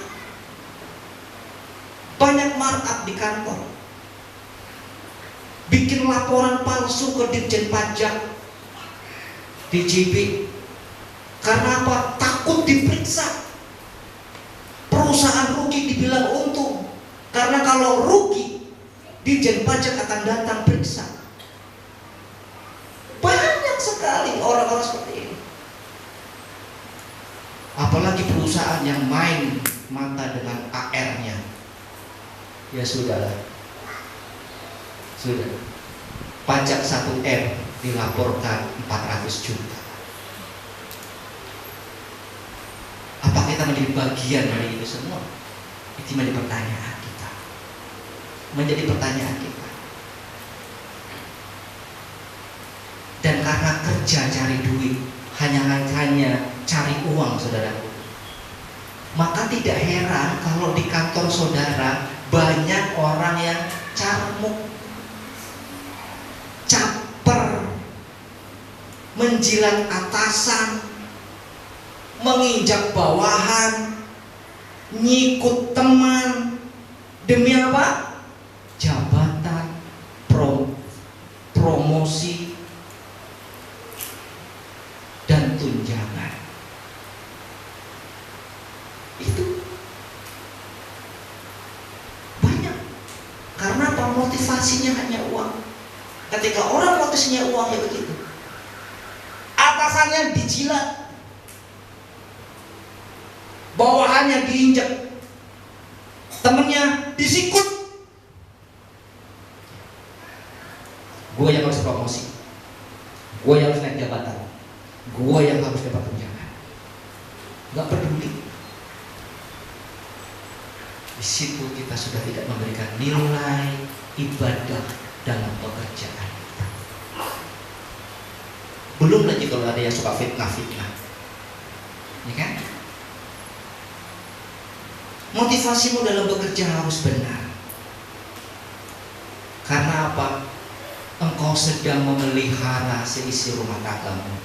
Banyak markup di kantor. Bikin laporan palsu ke Ditjen Pajak, DJP. Karena apa? Takut diperiksa. Perusahaan rugi dibilang untung. Karena kalau rugi, Ditjen Pajak akan datang periksa. Banyak sekali orang-orang seperti ini. Apalagi perusahaan yang main mata dengan AR-nya. Ya sudahlah. Sudah. Pajak 1M dilaporkan 400 juta. Apa kita menjadi bagian dari itu semua? Itu menjadi pertanyaan kita. Menjadi pertanyaan kita. Dan karena kerja cari duit, hanya cari uang, saudaraku, maka tidak heran kalau di kantor saudara banyak orang yang carmuk, caper, menjilat atasan, menginjak bawahan, nyikut teman, demi apa? Jabatan, promosi, promosi, dan tunjangan. Itu banyak. Karena apa? Motivasinya hanya uang. Ketika orang motivasinya uang ya begitu. Atasannya dijilat, bawahannya diinjak, temennya disikut. Gue yang harus promosi, gue yang harus naik jabatan, gue yang harus dapat tunjangan. Gak peduli. Di situ kita sudah tidak memberikan nilai ibadah dalam pekerjaan kita. Belum lagi kalau ada yang suka fitnah-fitnah, ya kan? Motivasimu dalam bekerja harus benar. Karena apa? Engkau sedang memelihara seisi rumah tanggamu.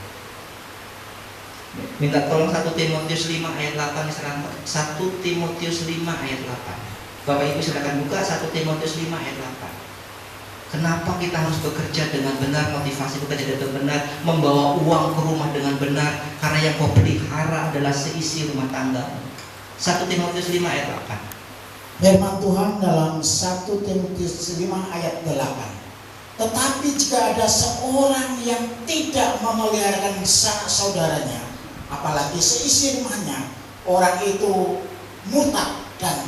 Minta tolong 1 Timotius 5 ayat 8 sekarang. 1 Timotius 5 ayat 8. Bapak Ibu silakan buka 1 Timotius 5 ayat 8. Kenapa kita harus bekerja dengan benar, motivasi bekerja dengan benar, membawa uang ke rumah dengan benar? Karena yang kau pelihara adalah seisi rumah tanggamu. 1 Timotius 5 ayat 8. Firman Tuhan dalam 1 Timotius 5 ayat 8. Tetapi jika ada seorang yang tidak memeliharakan sanak saudaranya, apalagi seisi rumahnya, orang itu murtad dan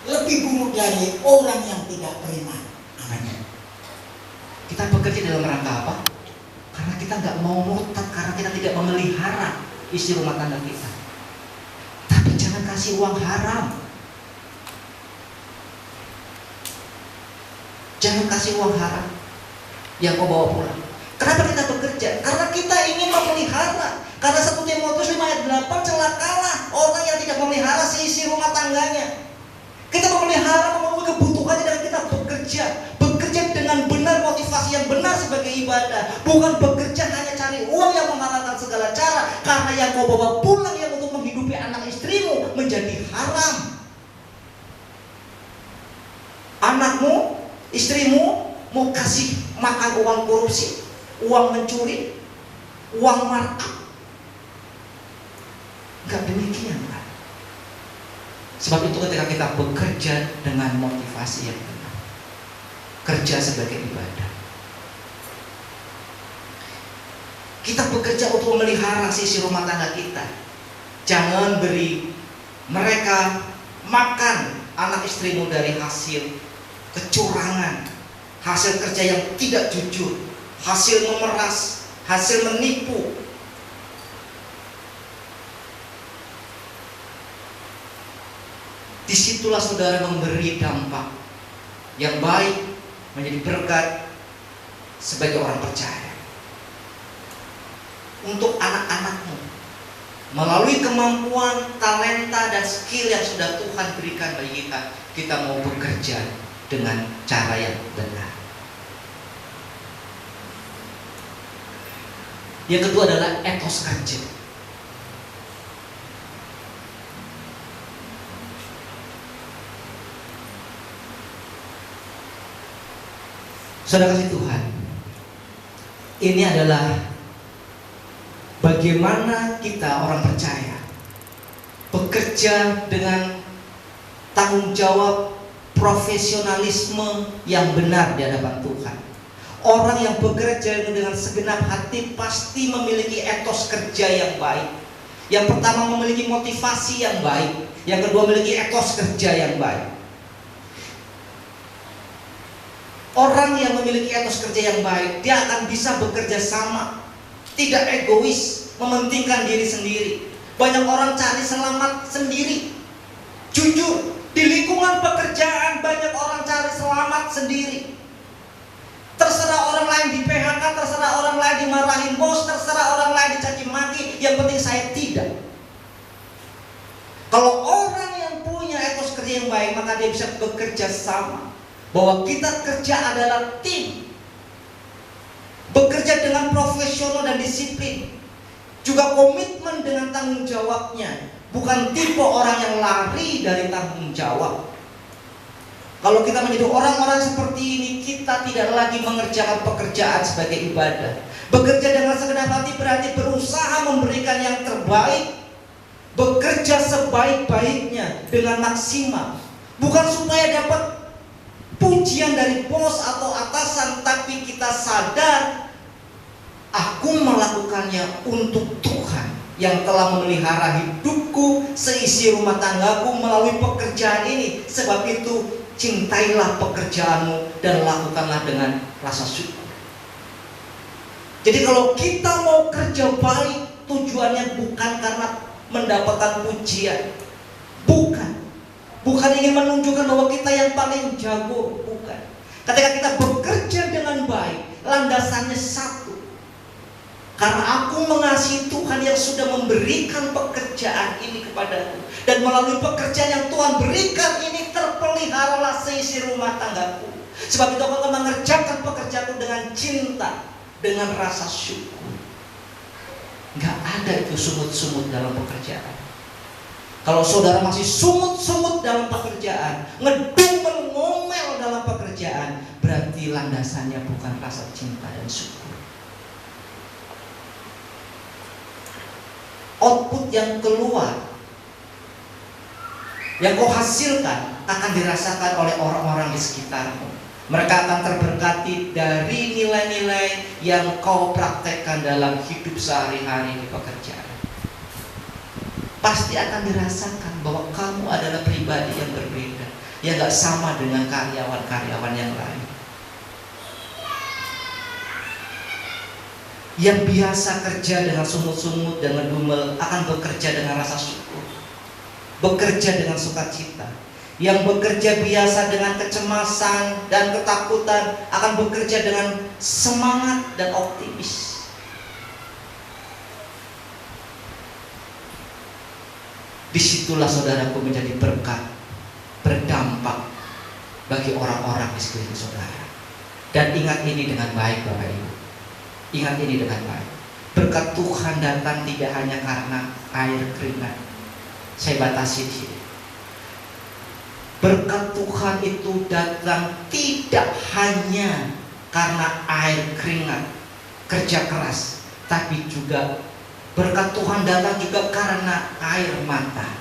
lebih buruk dari orang yang tidak beriman. Amin. Kita bekerja dalam rangka apa? Karena kita nggak mau murtad, karena kita tidak memelihara isi rumah tangga kita. Tapi jangan kasih uang haram. Jangan kasih uang haram yang kau bawa pulang. Kenapa kita bekerja? Karena kita ingin memelihara. Karena 1 Timotius 5 ayat 8, celakalah orang yang tidak memelihara seisi rumah tangganya. Kita memelihara, memenuhi kebutuhannya dan kita bekerja. Bekerja dengan benar, motivasi yang benar sebagai ibadah. Bukan bekerja hanya cari uang yang menghalalkan segala cara. Karena yang kau bawa pulang yang untuk menghidupi anak istrimu menjadi haram. Anakmu, istrimu mau kasih makan uang korupsi, uang mencuri, uang markup. Enggak demikian, kan? Sebab itu ketika kita bekerja dengan motivasi yang benar, kerja sebagai ibadah, kita bekerja untuk memelihara sisi rumah tangga kita. Jangan beri mereka makan anak istrimu dari hasil kecurangan, hasil kerja yang tidak jujur, hasil memeras, hasil menipu. Disitulah saudara memberi dampak yang baik, menjadi berkat sebagai orang percaya. Untuk anak-anakmu, melalui kemampuan, talenta, dan skill yang sudah Tuhan berikan bagi kita, kita mau bekerja dengan cara yang benar. Yang kedua adalah etos kerja. Saudara kasih Tuhan, ini adalah bagaimana kita orang percaya bekerja dengan tanggung jawab, profesionalisme yang benar di hadapan Tuhan. Orang yang bekerja dengan segenap hati pasti memiliki etos kerja yang baik. Yang pertama memiliki motivasi yang baik, yang kedua memiliki etos kerja yang baik. Orang yang memiliki etos kerja yang baik, dia akan bisa bekerja sama, tidak egois, mementingkan diri sendiri. Banyak orang cari selamat sendiri. Jujur, di lingkungan pekerjaan banyak orang cari selamat sendiri. Terserah orang lain di PHK, terserah orang lain dimarahin bos, terserah orang lain dicaci maki, yang penting saya tidak. Kalau orang yang punya etos kerja yang baik, maka dia bisa bekerja sama. Bahwa kita kerja adalah tim, bekerja dengan profesional dan disiplin, juga komitmen dengan tanggung jawabnya, bukan tipe orang yang lari dari tanggung jawab. Kalau kita menjadi orang-orang seperti ini, kita tidak lagi mengerjakan pekerjaan sebagai ibadah. Bekerja dengan segenap hati berarti berusaha memberikan yang terbaik, bekerja sebaik-baiknya dengan maksimal. Bukan supaya dapat pujian dari bos atau atasan, tapi kita sadar aku melakukannya untuk Tuhan yang telah memelihara hidupku, seisi rumah tanggaku melalui pekerjaan ini. Sebab itu cintailah pekerjaanmu dan lakukanlah dengan rasa syukur. Jadi kalau kita mau kerja baik, tujuannya bukan karena mendapatkan pujian, bukan ingin menunjukkan bahwa kita yang paling jago, bukan. Ketika kita bekerja dengan baik, landasannya satu. Karena aku mengasihi Tuhan yang sudah memberikan pekerjaan ini kepadaku, dan melalui pekerjaan yang Tuhan berikan ini terpeliharalah seisi rumah tanggaku. Sebab itu aku akan mengerjakan pekerjaanku dengan cinta, dengan rasa syukur. Gak ada itu sumut-sumut dalam pekerjaan. Kalau saudara masih sumut-sumut dalam pekerjaan, ngedumel ngomel dalam pekerjaan, berarti landasannya bukan rasa cinta dan syukur. Output yang keluar, yang kau hasilkan, akan dirasakan oleh orang-orang di sekitarmu. Mereka akan terberkati dari nilai-nilai yang kau praktekkan dalam hidup sehari-hari di pekerjaan. Pasti akan dirasakan bahwa kamu adalah pribadi yang berbeda, yang gak sama dengan karyawan-karyawan yang lain. Yang biasa kerja dengan sumut-sumut dan ngedumel akan bekerja dengan rasa syukur, bekerja dengan sukacita. Yang bekerja biasa dengan kecemasan dan ketakutan akan bekerja dengan semangat dan optimis. Disitulah saudaraku menjadi berkat, berdampak bagi orang-orang di sekeliling saudara. Dan ingat ini dengan baik Bapak Ibu. Ingat ini dengan baik. Berkat Tuhan datang tidak hanya karena air keringat. Saya batasi di sini. Berkat Tuhan itu datang tidak hanya karena air keringat, kerja keras, tapi juga berkat Tuhan datang juga karena air mata,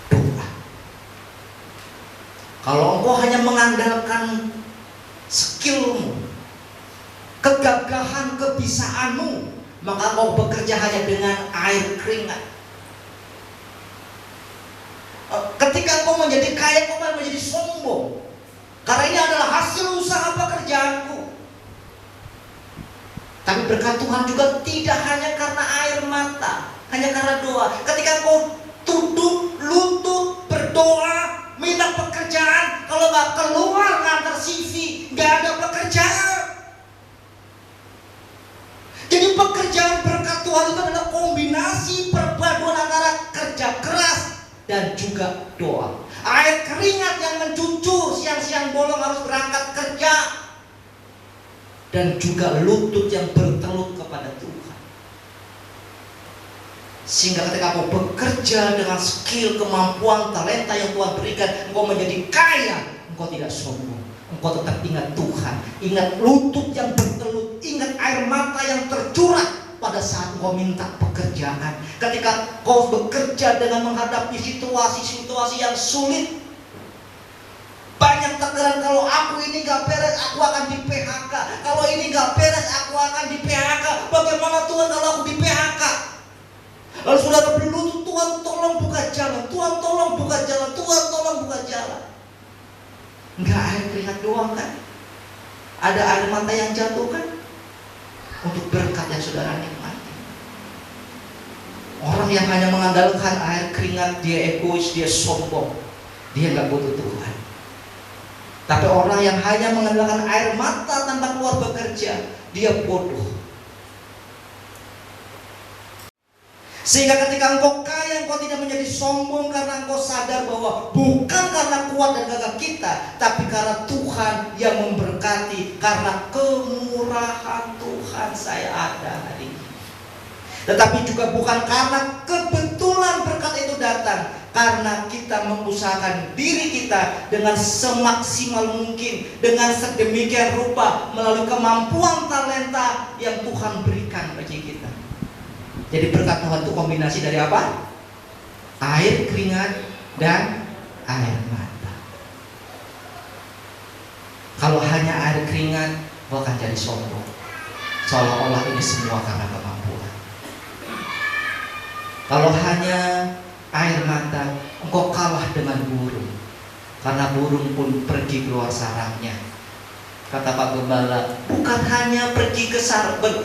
doa. Kalau engkau hanya mengandalkan skillmu, kegagahan, kebisaanmu, maka kau bekerja hanya dengan air keringat. Ketika kau menjadi kaya, kau akan menjadi sombong. Karena ini adalah hasil usaha pekerjaanku. Tapi berkat Tuhan juga tidak hanya karena air mata, hanya karena doa. Ketika kau duduk, lutut, berdoa, minta pekerjaan, kalau gak keluar ngantar CV, gak ada pekerjaan. Jadi pekerjaan berkat Tuhan itu adalah kombinasi perpaduan antara kerja keras dan juga doa. Air keringat yang mencucur, siang-siang bolong harus berangkat kerja, dan juga lutut yang bertelut kepada Tuhan. Sehingga ketika kau bekerja dengan skill, kemampuan, talenta yang Tuhan berikan, engkau menjadi kaya, engkau tidak sombong. Engkau tetap ingat Tuhan, ingat lutut yang bertelut, ingat air mata yang tercurah pada saat kau minta pekerjaan. Ketika kau bekerja dengan menghadapi situasi-situasi yang sulit, banyak tekanan. Kalau aku ini gak beres, aku akan di PHK. Kalau ini gak beres, aku akan di PHK. Bagaimana Tuhan kalau aku di PHK? Lalu saudara berlutut, Tuhan tolong buka jalan, Tuhan tolong buka jalan, Tuhan tolong buka jalan. Enggak air keringat doang kan? Ada air mata yang jatuh kan? Untuk berkat yang saudara nikmati. Orang yang hanya mengandalkan air keringat, dia egois, dia sombong, dia gak butuh Tuhan. Tapi orang yang hanya mengandalkan air mata tanpa keluar bekerja, dia bodoh. Sehingga ketika engkau kaya, engkau tidak menjadi sombong karena engkau sadar bahwa bukan karena kuat dan gagah kita, tapi karena Tuhan yang memberkati. Karena kemurahan Tuhan saya ada hari ini. Tetapi juga bukan karena kebetulan berkat itu datang, karena kita mengusahakan diri kita dengan semaksimal mungkin, dengan sedemikian rupa melalui kemampuan talenta yang Tuhan berikan bagi kita. Jadi berkat Tuhan itu kombinasi dari apa? Air keringat dan air mata. Kalau hanya air keringat, engkau akan jadi sombong, seolah-olah ini semua karena kemampuan. Kalau hanya air mata, engkau kalah dengan burung, karena burung pun pergi keluar sarangnya. Kata Pak Gembala, bukan hanya pergi ke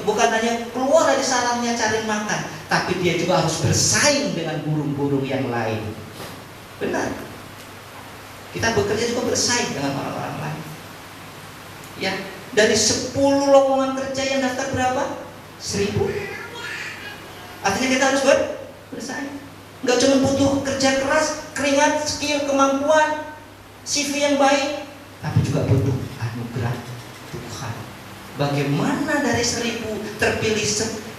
bukan hanya keluar dari sarangnya cari makan, tapi dia juga harus bersaing dengan burung-burung yang lain. Benar. Kita bekerja juga bersaing dengan orang-orang lain. Ya, dari 10 lowongan kerja yang daftar berapa? 1000. Artinya kita harus bersaing. Gak cuma butuh kerja keras, keringat, skill, kemampuan, CV yang baik, tapi juga butuh anugerah Tuhan. Bagaimana dari 1000 terpilih,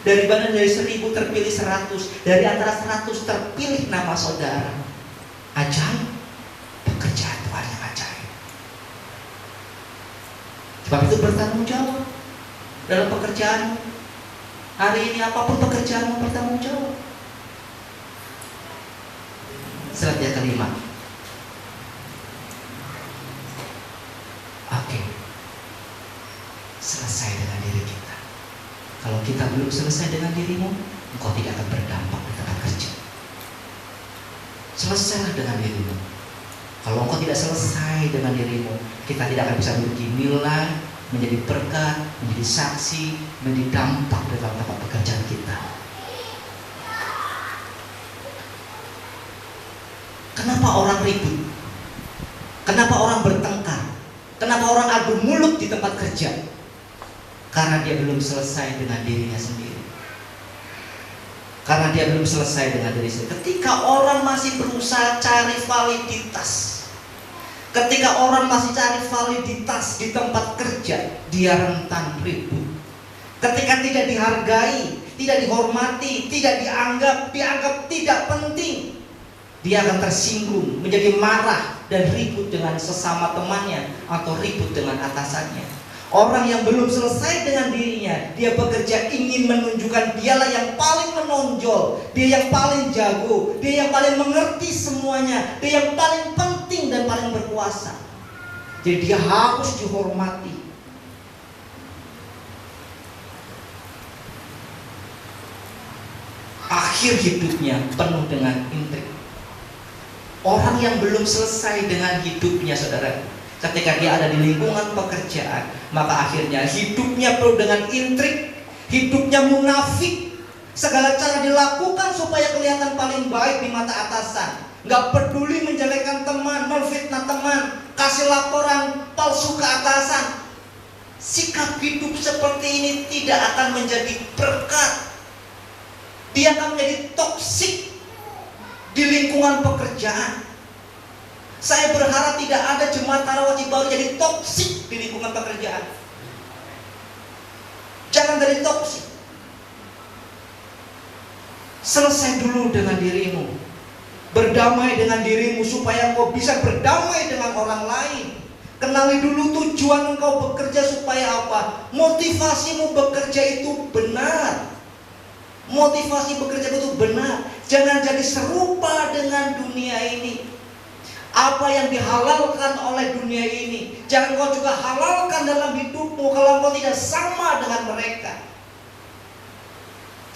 dari mana dari 1000 terpilih 100, dari antara 100 terpilih nama saudara. Ajaib, pekerjaan Tuhan yang ajaib. Sebab itu bertanggung jawab dalam pekerjaanmu. Hari ini apapun pekerjaanmu, bertanggung jawab. Surat yang kelima. Oke. Selesai dengan diri kita. Kalau kita belum selesai dengan dirimu, engkau tidak akan berdampak di tempat kerja. Selesailah dengan dirimu. Kalau engkau tidak selesai dengan dirimu, kita tidak akan bisa menjadi nilai, menjadi berkat, menjadi saksi, menjadi dampak di dalam tempat pekerjaan kita. Kenapa orang ribut? Kenapa orang bertengkar? Kenapa orang adu mulut di tempat kerja? Karena dia belum selesai dengan dirinya sendiri. Karena dia belum selesai dengan diri sendiri. Ketika orang masih berusaha cari validitas, ketika orang masih cari validitas di tempat kerja, dia rentan ribut. Ketika tidak dihargai, tidak dihormati, tidak dianggap tidak penting, dia akan tersinggung, menjadi marah dan ribut dengan sesama temannya atau ribut dengan atasannya. Orang yang belum selesai dengan dirinya, dia bekerja ingin menunjukkan dialah yang paling menonjol, dia yang paling jago, dia yang paling mengerti semuanya, dia yang paling penting dan paling berkuasa. Jadi dia harus dihormati. Akhir hidupnya penuh dengan intrik. Orang yang belum selesai dengan hidupnya, saudara, ketika dia ada di lingkungan pekerjaan, maka akhirnya hidupnya penuh dengan intrik, hidupnya munafik. Segala cara dilakukan supaya kelihatan paling baik di mata atasan. Gak peduli menjelekkan teman, memfitnah teman, kasih laporan palsu ke atasan. Sikap hidup seperti ini tidak akan menjadi berkat. Dia akan menjadi toksik di lingkungan pekerjaan. Saya berharap tidak ada jemaat Tarawih Cibauri jadi toksik di lingkungan pekerjaan. Jangan jadi toksik. Selesai dulu dengan dirimu. Berdamai dengan dirimu supaya engkau bisa berdamai dengan orang lain. Kenali dulu tujuan engkau bekerja supaya apa? Motivasimu bekerja itu benar. Motivasi bekerja itu benar. Jangan jadi serupa dengan dunia ini. Apa yang dihalalkan oleh dunia ini, jangan kau juga halalkan dalam hidupmu kalau kau tidak sama dengan mereka.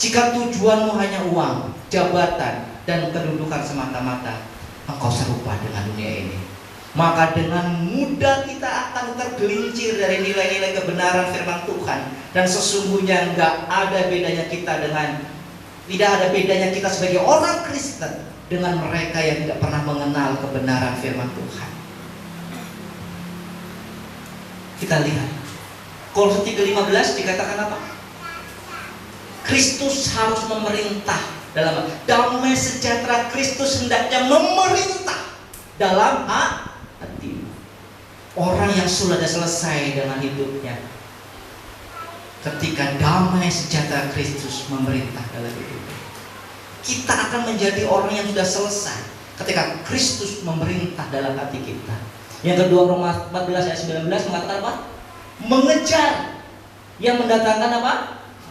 Jika tujuanmu hanya uang, jabatan, dan kedudukan semata-mata, engkau serupa dengan dunia ini. Maka dengan mudah kita akan tergelincir dari nilai-nilai kebenaran firman Tuhan. Dan sesungguhnya tidak ada bedanya kita sebagai orang Kristen dengan mereka yang tidak pernah mengenal kebenaran firman Tuhan. Kita lihat Kolose 3:15 dikatakan apa? Kristus harus memerintah dalam damai sejahtera. Kristus hendaknya memerintah dalam hati. Orang yang sudah selesai dengan hidupnya, ketika damai sejahtera Kristus memerintah dalam hidupnya, kita akan menjadi orang yang sudah selesai. ketika Kristus memerintah dalam hati kita. Yang kedua, Roma 14 ayat 19 mengatakan apa? Mengejar yang mendatangkan apa?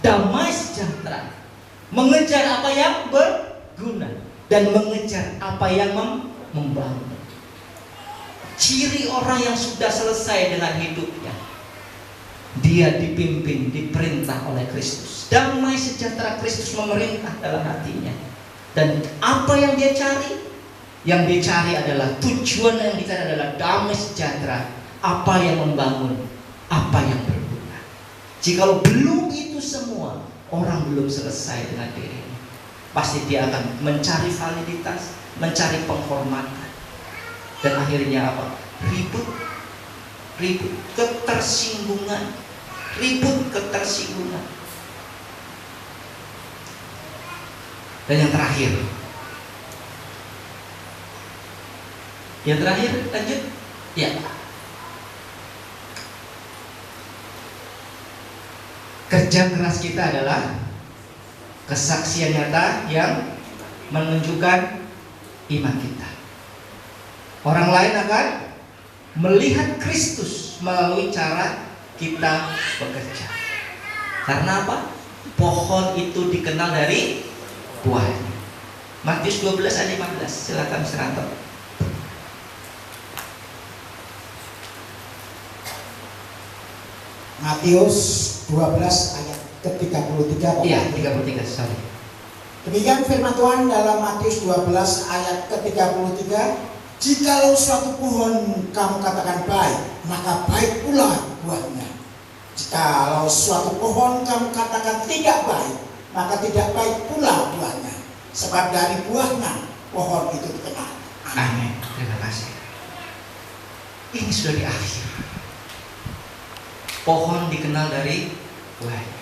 Damai sejahtera. Mengejar apa yang berguna dan mengejar apa yang membangun. Ciri orang yang sudah selesai dengan hidupnya, dia dipimpin, diperintah oleh Kristus. Damai sejahtera Kristus memerintah dalam hatinya. Dan apa yang dia cari? Yang dia cari adalah, tujuan yang dicari adalah damai sejahtera. Apa yang membangun, apa yang berguna. Jikalau belum itu semua, orang belum selesai dengan dirinya. Pasti dia akan mencari validitas, mencari penghormatan. Dan akhirnya apa? Ribut, ketersinggungan, ketersinggungan. Dan yang terakhir, lanjut, ya. Kerja keras kita adalah kesaksian nyata yang menunjukkan iman kita. Orang lain akan melihat Kristus melalui cara kita bekerja. Karena apa? Pohon itu dikenal dari buahnya. Matius 12 ayat 15. Silakan Seranto. Matius 12 ayat ke-33. Iya, 33, sorry. Demikian firman Tuhan dalam Matius 12 ayat ke-33. Jikalau suatu pohon kamu katakan baik, maka baik pula buahnya. Jikalau suatu pohon kamu katakan tidak baik, maka tidak baik pula buahnya. Sebab dari buahnya pohon itu dikenal. Amin. Terima kasih. Ini sudah di akhir. Pohon dikenal dari buahnya.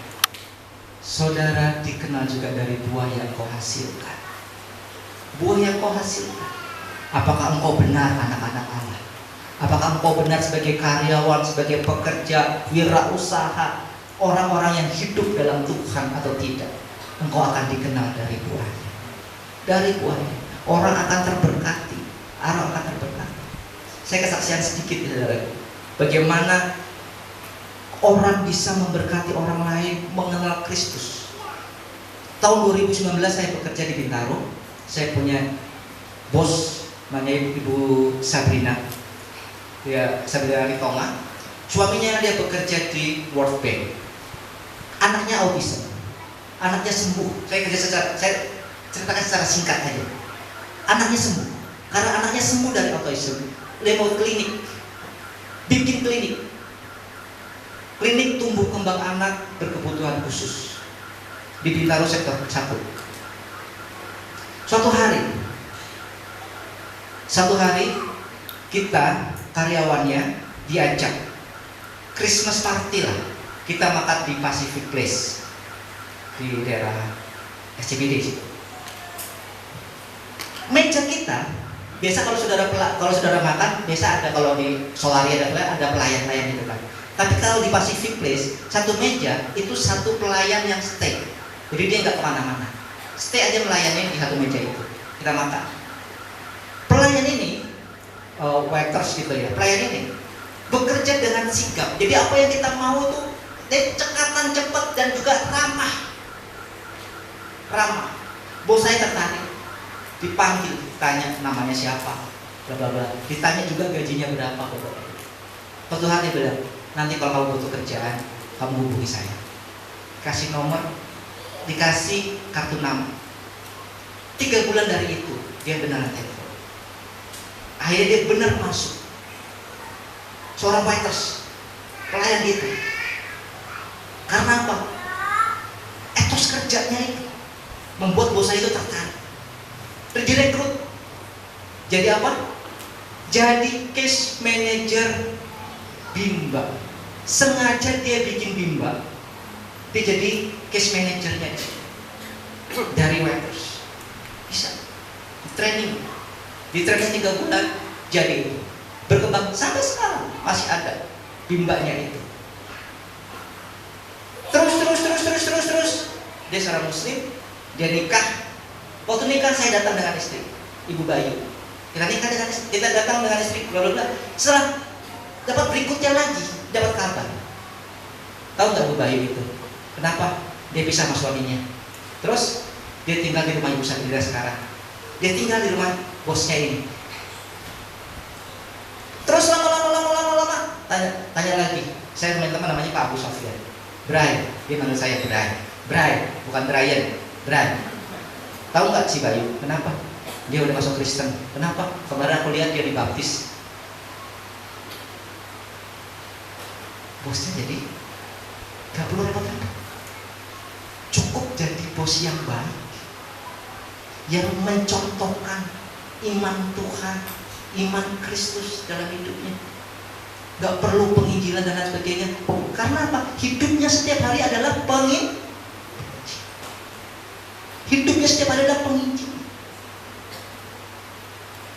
Saudara dikenal juga dari buah yang kau hasilkan. Buah yang kau hasilkan. Apakah engkau benar anak-anak Allah? Apakah engkau benar sebagai karyawan, sebagai pekerja, wirausaha, orang-orang yang hidup dalam Tuhan atau tidak? Engkau akan dikenal dari buahnya. Dari buahnya orang akan terberkati. Orang akan terberkati. Saya kesaksian sedikit, saudara. Bagaimana orang bisa memberkati orang lain mengenal Kristus. Tahun 2019 saya bekerja di Bintaro. Saya punya bos namanya Ibu Sabrina. Dia Sabrina Ritonga. Suaminya dia bekerja di World Bank. Anaknya autism. Anaknya sembuh. Saya ceritakan secara singkat aja. Anaknya sembuh. Karena anaknya sembuh dari autism, dia mau klinik. Bikin klinik. Klinik tumbuh kembang anak berkebutuhan khusus di Bintaro sektor 1. Satu hari kita karyawannya diajak Christmas party lah. Kita makan di Pacific Place di daerah SCBD situ. Meja kita biasa kalau saudara makan biasa ada, kalau di Solari ada pelayan-pelayan gitu kan. Tapi kalau di Pacific Place satu meja itu satu pelayan yang stay. Jadi dia nggak kemana-mana. Stay aja melayani di satu meja itu. Kita makan. Pelayan ini, waiters gitu ya. Pelayan ini bekerja dengan sigap. Jadi apa yang kita mau tuh cekatan, cepat dan juga ramah. Bos saya tertarik. Dipanggil, ditanya namanya siapa, bla bla bla. Ditanya juga gajinya berapa. Suatu hari bilang, nanti kalau kamu butuh kerjaan, kamu hubungi saya. Kasih nomor, dikasih kartu nama. 3 bulan dari itu dia benar telepon. Akhirnya dia benar masuk. Seorang waiters, pelayan itu. Karena apa? Etos kerjanya itu membuat bos saya itu tertarik. Direkrut. Jadi apa? Jadi case manager Bimba. Sengaja dia bikin Bimba. Dia jadi case manajernya dari waiters. Bisa. Di training 3 bulan jadi itu. Berkembang sampai sekarang masih ada Bimbanya itu. Terus. Dia seorang muslim, dia nikah. Waktu nikah saya datang dengan istri, Ibu Bayu. Kita nikah dengan istri, kita datang dengan istri, bla bla bla. Setelah dapat berikutnya lagi, dapat kabar. Tahu nggak Bu Bayu itu? Kenapa dia pisah sama suaminya? Terus dia tinggal di rumah ibu Sandra sekarang. Dia tinggal di rumah bosnya ini. Terus lama tanya lagi. Saya teman-teman namanya Pak Abu Sofyan. Bray, dia manggil saya Bray. Bray, bukan Brian. Bray. Tahu nggak si Bayu? Kenapa? Dia udah masuk Kristen. Kenapa? Kemarin aku lihat dia dibaptis. Bosnya jadi gak perlu repot-repot. Cukup jadi bos yang baik, yang mencontohkan iman Tuhan, iman Kristus dalam hidupnya. Gak perlu penginjilan dan lain sebagainya. Karena apa? Hidupnya setiap hari adalah penginjil. Hidupnya setiap hari adalah penginjil.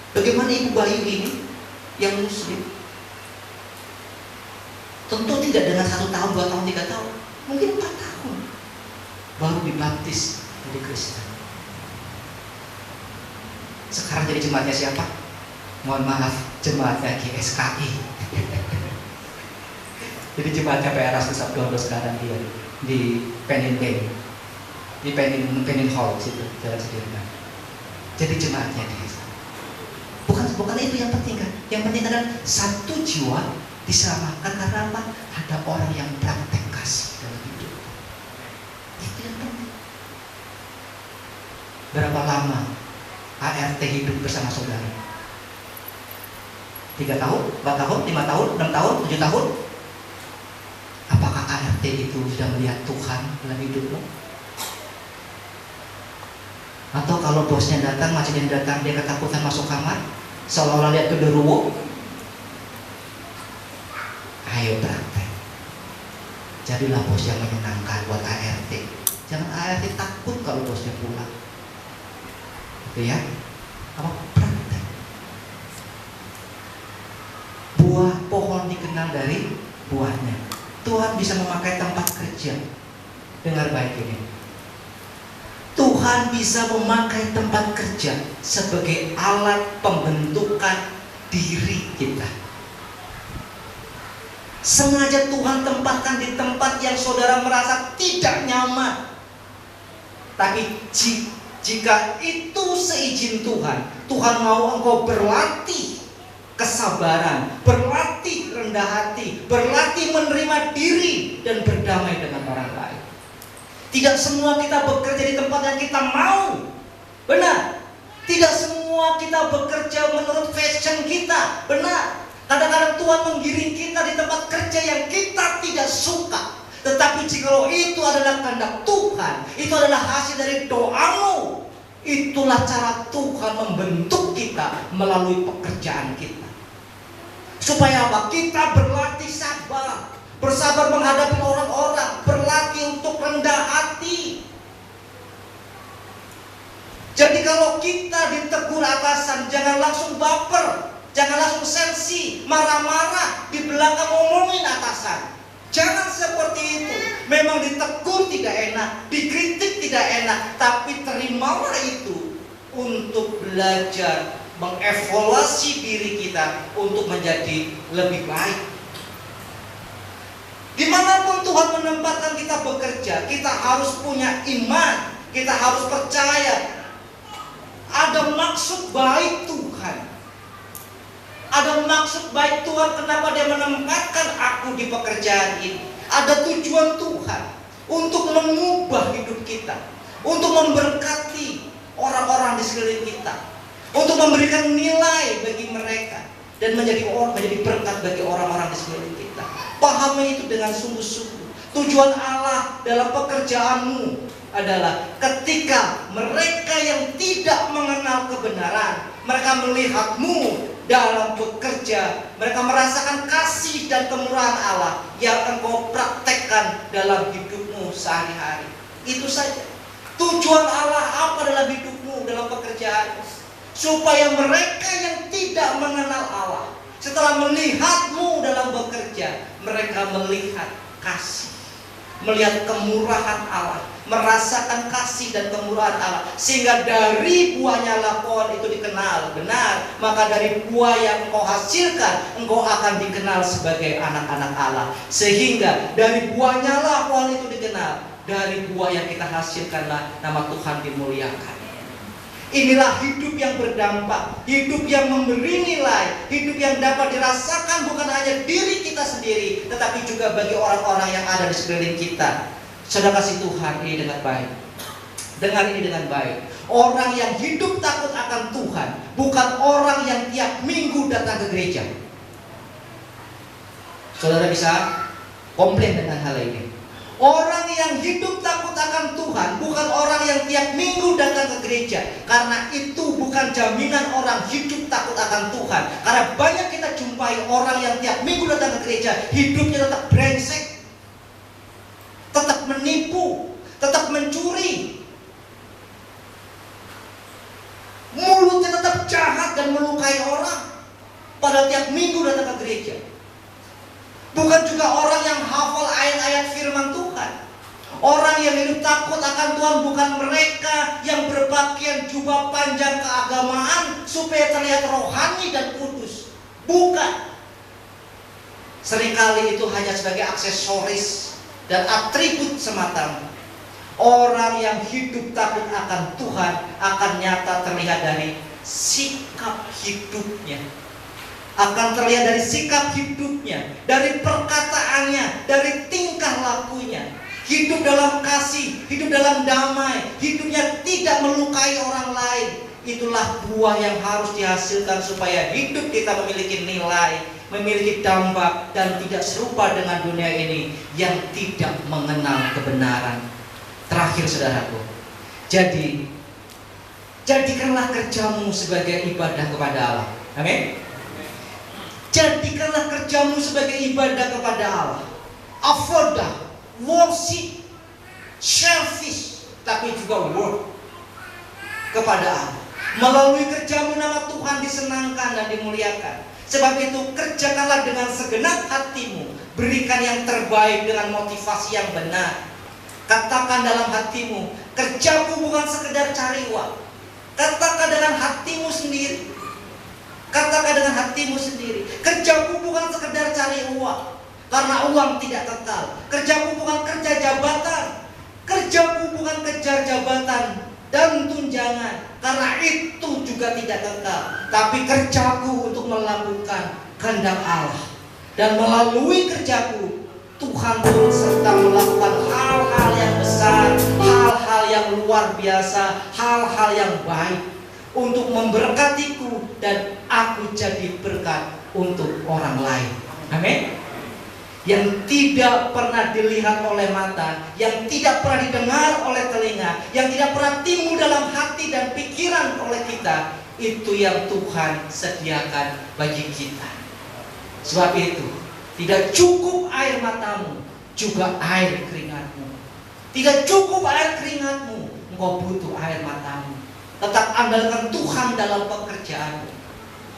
Bagaimana Ibu Bayu ini yang muslim? Tentu tidak dengan 1 tahun, 2 tahun, 3 tahun, mungkin 4 tahun baru dibaptis jadi Kristen. Sekarang jadi jemaatnya siapa? Mohon maaf, jemaatnya GSKI. Jadi jemaatnya PRS Sabdono sekarang dia di Penin Bay, di Penin Hall situ, Jalan Sudirman. Jadi jemaatnya dia. Bukan itu yang penting kan? Yang penting adalah satu jiwa diselamatkan karena apa? Ada orang yang praktek kasih dalam hidup. Itu yang penting. Berapa lama ART hidup bersama saudara? 3 tahun, 4 tahun, 5 tahun, 6 tahun, 7 tahun? Apakah ART itu sudah melihat Tuhan dalam hidupmu? Atau kalau bosnya datang, masjidnya datang, dia ketakutan masuk kamar, seolah-olah lihat genderuwo? Ayo praktek. Jadilah bos yang menyenangkan buat ART. Jangan ART takut kalau bosnya pulang. Gitu ya. Apa? Praktek. Buah pohon dikenal dari buahnya. Tuhan bisa memakai tempat kerja. Dengar baik ini. Tuhan bisa memakai tempat kerja sebagai alat pembentukan diri kita. Sengaja Tuhan tempatkan di tempat yang saudara merasa tidak nyaman. Tapi jika itu seizin Tuhan, Tuhan mau engkau berlatih kesabaran, berlatih rendah hati, berlatih menerima diri dan berdamai dengan orang lain. Tidak semua kita bekerja di tempat yang kita mau. Benar. Tidak semua kita bekerja menurut fashion kita. Benar. Kadang-kadang Tuhan menggiring kita di tempat kerja yang kita tidak suka. Tetapi jikalau itu adalah kehendak Tuhan, itu adalah hasil dari doamu, itulah cara Tuhan membentuk kita melalui pekerjaan kita. Supaya apa? Kita berlatih sabar, bersabar menghadapi orang-orang, berlatih untuk rendah hati. Jadi kalau kita ditegur atasan, jangan langsung baper, jangan langsung sensi, marah-marah, di belakang ngomongin atasan. Jangan seperti itu. Memang ditegur tidak enak, dikritik tidak enak, tapi terimalah itu untuk belajar, mengevaluasi diri kita untuk menjadi lebih baik. Dimanapun Tuhan menempatkan kita bekerja, kita harus punya iman, kita harus percaya ada maksud baik Tuhan. Ada maksud baik Tuhan, kenapa dia menempatkan aku di pekerjaan ini. Ada tujuan Tuhan untuk mengubah hidup kita, untuk memberkati orang-orang di sekeliling kita, untuk memberikan nilai bagi mereka dan menjadi berkat bagi orang-orang di sekeliling kita. Pahami itu dengan sungguh-sungguh. Tujuan Allah dalam pekerjaanmu adalah ketika mereka yang tidak mengenal kebenaran, mereka melihatmu dalam bekerja, mereka merasakan kasih dan kemurahan Allah yang engkau praktekkan dalam hidupmu sehari-hari. Itu saja. Tujuan Allah apa dalam hidupmu, dalam pekerjaan, supaya mereka yang tidak mengenal Allah, setelah melihatmu dalam bekerja, mereka melihat kasih, melihat kemurahan Allah, merasakan kasih dan kemurahan Allah, sehingga dari buahnya lah pohon itu dikenal. Benar, maka dari buah yang engkau hasilkan, engkau akan dikenal sebagai anak-anak Allah. Sehingga dari buahnya lah pohon itu dikenal. Dari buah yang kita hasilkanlah nama Tuhan dimuliakan. Inilah hidup yang berdampak, hidup yang memberi nilai, hidup yang dapat dirasakan bukan hanya diri kita sendiri, tetapi juga bagi orang-orang yang ada di sekeliling kita. Saudara kasih Tuhan, ini dengan baik. Dengar ini dengan baik. Orang yang hidup takut akan Tuhan bukan orang yang tiap minggu datang ke gereja. Saudara bisa komplain dengan hal ini. Orang yang hidup takut akan Tuhan bukan orang yang tiap minggu datang ke gereja. Karena itu bukan jaminan orang hidup takut akan Tuhan. Karena banyak kita jumpai orang yang tiap minggu datang ke gereja, hidupnya tetap brengsek, tetap menipu, tetap mencuri, mulutnya tetap jahat dan melukai orang, padahal tiap minggu datang ke gereja. Bukan juga orang yang hafal ayat-ayat firman Tuhan. Orang yang hidup takut akan Tuhan bukan mereka yang berpakaian jubah panjang keagamaan supaya terlihat rohani dan kudus. Bukan. Seringkali itu hanya sebagai aksesoris dan atribut semata. Orang yang hidup takut akan Tuhan akan nyata terlihat dari sikap hidupnya. Akan terlihat dari sikap hidupnya, dari perkataannya, dari tingkah lakunya. Hidup dalam kasih, hidup dalam damai, hidupnya tidak melukai orang lain. Itulah buah yang harus dihasilkan supaya hidup kita memiliki nilai, memiliki dampak, dan tidak serupa dengan dunia ini yang tidak mengenal kebenaran. Terakhir saudaraku, jadikanlah kerjamu sebagai ibadah kepada Allah. Amin. Jadikanlah kerjamu sebagai ibadah kepada Allah. Avodah, worship, service, tapi juga work kepada Allah. Melalui kerjamu nama Tuhan disenangkan dan dimuliakan. Sebab itu kerjakanlah dengan segenap hatimu. Berikan yang terbaik dengan motivasi yang benar. Katakan dalam hatimu, kerjaku bukan sekedar cari uang. Katakan dengan hatimu sendiri. Katakan dengan hatimu sendiri, kerjaku bukan sekedar cari uang, karena uang tidak kekal. Kerjaku bukan kerja jabatan, kerjaku bukan kejar jabatan dan tunjangan, karena itu juga tidak kekal. Tapi kerjaku untuk melakukan kehendak Allah. Dan melalui kerjaku, Tuhan turut serta melakukan hal-hal yang besar, hal-hal yang luar biasa, hal-hal yang baik untuk memberkatiku, dan aku jadi berkat untuk orang lain. Amin. Yang tidak pernah dilihat oleh mata, yang tidak pernah didengar oleh telinga, yang tidak pernah timbul dalam hati dan pikiran oleh kita, itu yang Tuhan sediakan bagi kita. Sebab itu tidak cukup air matamu, juga air keringatmu. Tidak cukup air keringatmu, engkau butuh air matamu. Tetap andalkan Tuhan dalam pekerjaanmu.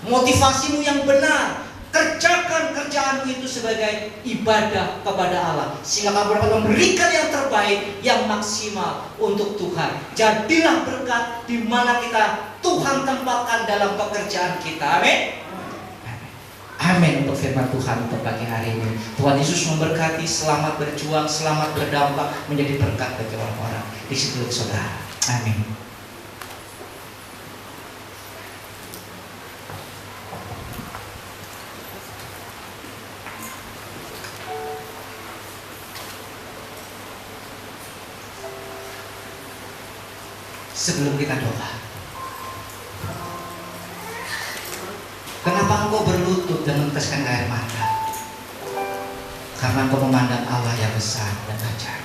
Motivasimu yang benar. Kerjakan kerjaanmu itu sebagai ibadah kepada Allah, sehingga kamu dapat memberikan yang terbaik, yang maksimal untuk Tuhan. Jadilah berkat di mana Tuhan tempatkan dalam pekerjaan kita. Amin. Amin untuk firman Tuhan untuk pagi hari ini. Tuhan Yesus memberkati. Selamat berjuang, selamat berdampak, menjadi berkat bagi orang-orang di situ saudara. Amin. Sebelum kita doa, kenapa engkau berlutut dan meneteskan air mata? Karena engkau memandang Allah yang besar dan ajaib.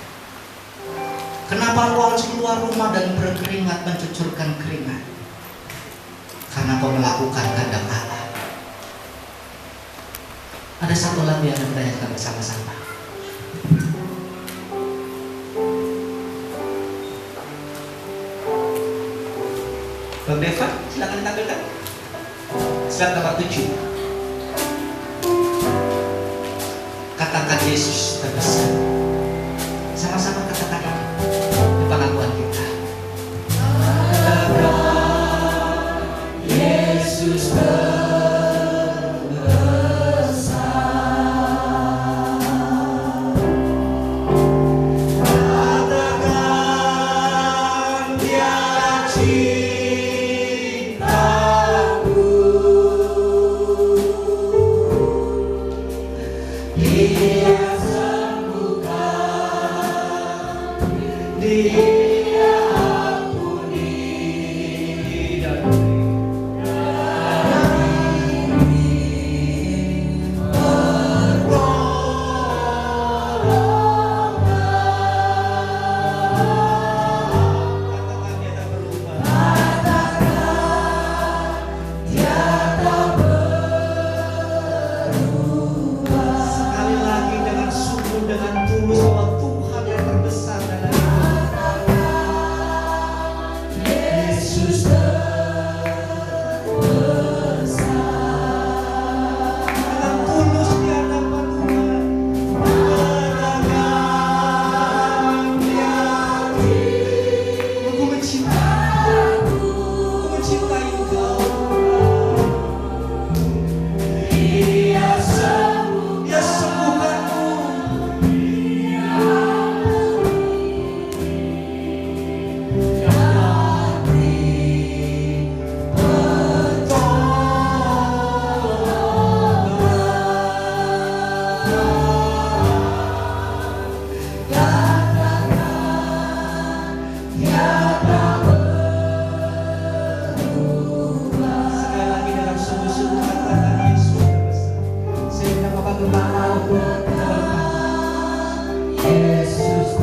Kenapa engkau harus keluar rumah dan berkeringat, mencucurkan keringat? Karena engkau melakukan kehendak Allah. Ada satu lagu yang kita nyanyikan bersama-sama. Bang Deva, silakan ditampilkan. Slide nomor 7. Katakan Yesus terbesar. Sama-sama katakan ini. Dia ampuni dan sekali lagi dengan sungguh, dengan tulus, bahwa Tuhan yang terbesar dalam hidup. Yesus terbesar. Dengan tulus di hadapan Tuhan. Menangkan di hati. Aku mencintai Engkau. Dia sembuhkanmu. Sekali lagi dengan sungguh-sungguh katakan Yesus terbesar. Sehingga Bapak Gembala Yesus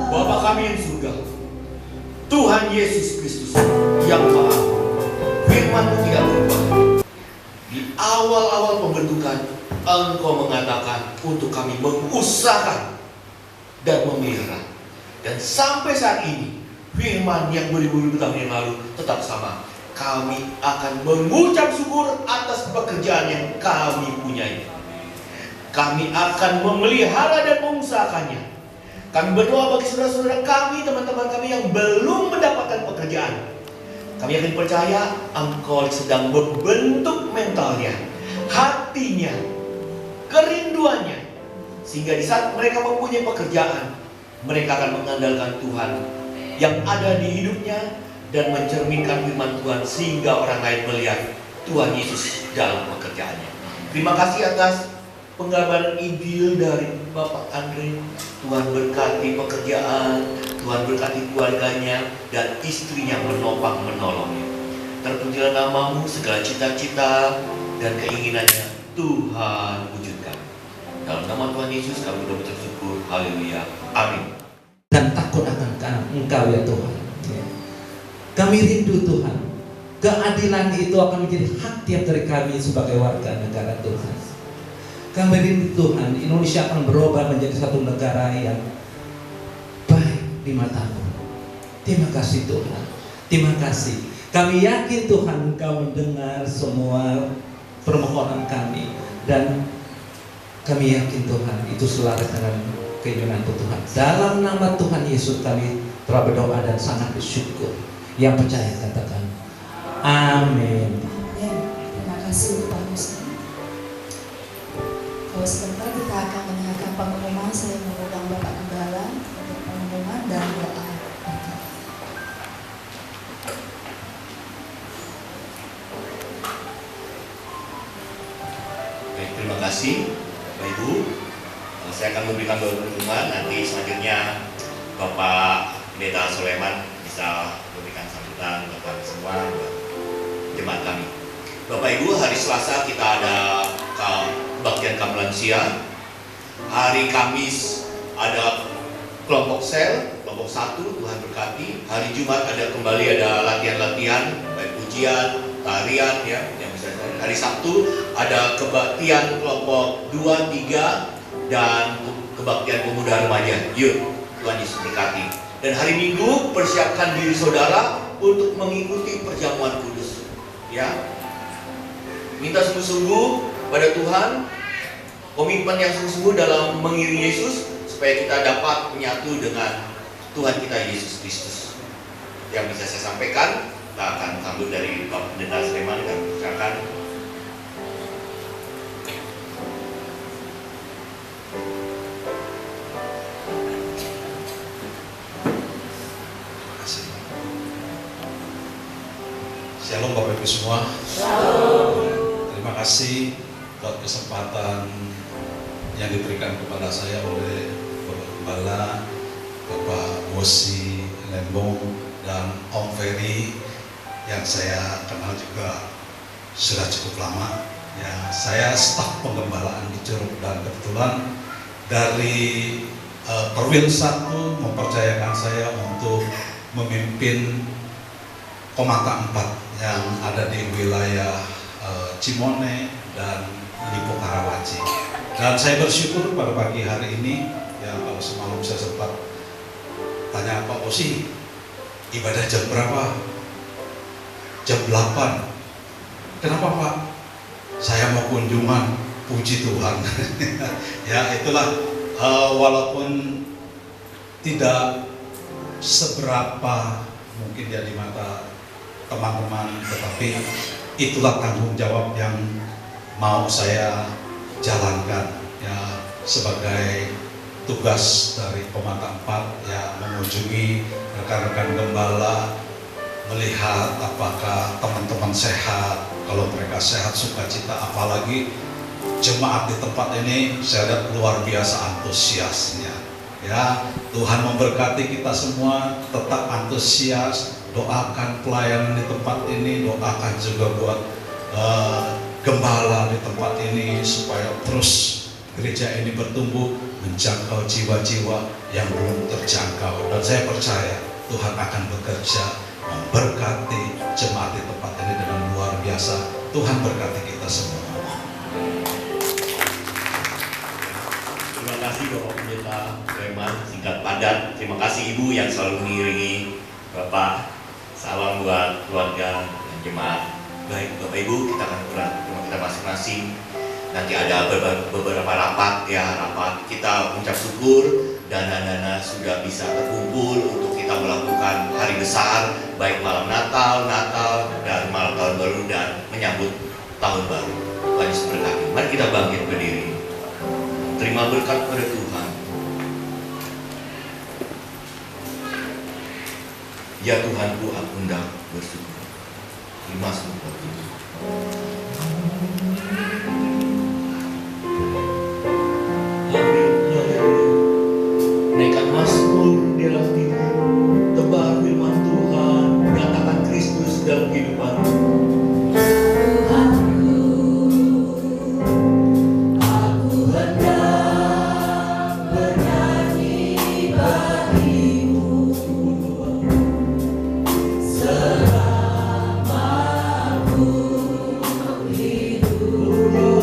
Bapa kami yang di surga, Tuhan Yesus Kristus yang Maha, firman-Mu tidak berubah. Di awal-awal pembentukan, Engkau mengatakan untuk kami mengusahakan dan memelihara. Dan sampai saat ini, firman yang beribu-ribu tahun yang lalu tetap sama. Kami akan mengucap syukur atas pekerjaan yang kami punyai. Kami akan memelihara dan mengusahakannya. Kami berdoa bagi saudara-saudara kami, teman-teman kami yang belum mendapatkan pekerjaan. Kami yakin percaya Engkau sedang membentuk mentalnya, hatinya, kerinduannya, sehingga di saat mereka mempunyai pekerjaan, mereka akan mengandalkan Tuhan yang ada di hidupnya dan mencerminkan firman Tuhan sehingga orang lain melihat Tuhan Yesus dalam pekerjaannya. Terima kasih atas penggambaran Injil dari Bapak Andre. Tuhan berkati pekerjaan, Tuhan berkati keluarganya dan istrinya menopang menolongnya. Terpujilah nama-Mu, segala cita-cita dan keinginannya Tuhan wujudkan. Dalam nama Tuhan Yesus kami berdoa bersyukur. Haleluya. Amin. Dan takut akan Engkau ya Tuhan. Kami rindu Tuhan. Keadilan itu akan menjadi hak tiap dari kami sebagai warga negara Tuhan. Kami rindu Tuhan, Indonesia akan berubah menjadi satu negara yang baik di mata-Mu. Terima kasih Tuhan. Terima kasih. Kami yakin Tuhan Engkau mendengar semua permohonan kami. Dan kami yakin Tuhan itu selaras dengan keinginan Tuhan. Dalam nama Tuhan Yesus kami telah berdoa dan sangat bersyukur. Yang percaya katakan amin. Terima kasih untuk Pak Musa. Kalau sebentar kita akan mendengarkan pengumuman, saya mengundang Bapak Gembala untuk pengumuman dan doa. Baik, terima kasih Bapak Ibu. Saya akan memberikan pengumuman, nanti selanjutnya Bapak Pendeta Sulaiman bisa memberikan sambutan untuk kami semua, buat jemaat kami. Bapak Ibu, hari Selasa kita ada kebaktian kaum lansia. Hari Kamis ada kelompok sel, kelompok 1, Tuhan berkati. Hari Jumat kembali ada latihan-latihan, baik pujian, tarian ya, yang bisa. Hari Sabtu ada kebaktian kelompok 2, 3 dan kebaktian pemuda remaja. Yuk, Tuhan Yesus berkati. Dan hari Minggu persiapkan diri saudara untuk mengikuti perjamuan kudus. Ya, minta sungguh-sungguh pada Tuhan komitmen yang sungguh-sungguh dalam mengiringi Yesus supaya kita dapat menyatu dengan Tuhan kita Yesus Kristus. Yang bisa saya sampaikan, kita akan sambut dari Bapak Pendeta Sleman dan silakan. Shalom Bapak Ibu semua. Shalom. Terima kasih buat kesempatan yang diberikan kepada saya oleh Bapak Gembala, Bapak Wosi Lembong, dan Om Ferry yang saya kenal juga sudah cukup lama. Ya, saya staf penggembalaan di Curug dan kebetulan dari Perwil 1 mempercayakan saya untuk memimpin Komata 4 yang ada di wilayah Cimone dan Lipo Karawaci. Dan saya bersyukur pada pagi hari ini, ya kalau semalam saya sempat tanya Pak Osi, ibadah jam berapa? Jam 8. Kenapa Pak? Saya mau kunjungan, puji Tuhan. Ya itulah, walaupun tidak seberapa mungkin ya di mata teman-teman, tetapi itulah tanggung jawab yang mau saya jalankan ya sebagai tugas dari Komata 4 ya, mengunjungi rekan-rekan gembala, melihat apakah teman-teman sehat. Kalau mereka sehat, sukacita, apalagi jemaat di tempat ini saya lihat luar biasa antusiasnya ya. Tuhan memberkati kita semua, tetap antusias. Doakan pelayanan di tempat ini, doakan juga buat gembala di tempat ini supaya terus gereja ini bertumbuh, menjangkau jiwa-jiwa yang belum terjangkau. Dan saya percaya Tuhan akan bekerja memberkati jemaat di tempat ini dengan luar biasa. Tuhan berkati kita semua. Terima kasih Bapak Pendeta Sleman, singkat padat. Terima kasih Ibu yang selalu mengiringi Bapak. Salam buat keluarga dan jemaat. Baik Bapak Ibu, kita akan pulang ke rumah kita masing-masing. Nanti ada beberapa rapat ya, rapat kita mengucap syukur. Dana-dana sudah bisa terkumpul untuk kita melakukan hari besar, baik malam Natal, dan malam tahun baru, dan menyambut tahun baru. Tuhan Yesus berkati. Mari kita bangkit berdiri. Terima berkat pada Tuhan. Ya Tuhanku, aku hendak bersyukur. Terima semua Tuhan. Naikkan mazmur di dalam hatimu, tebar firman Tuhan, nyatakan Kristus dalam kehidupanmu. Selama aku hidup.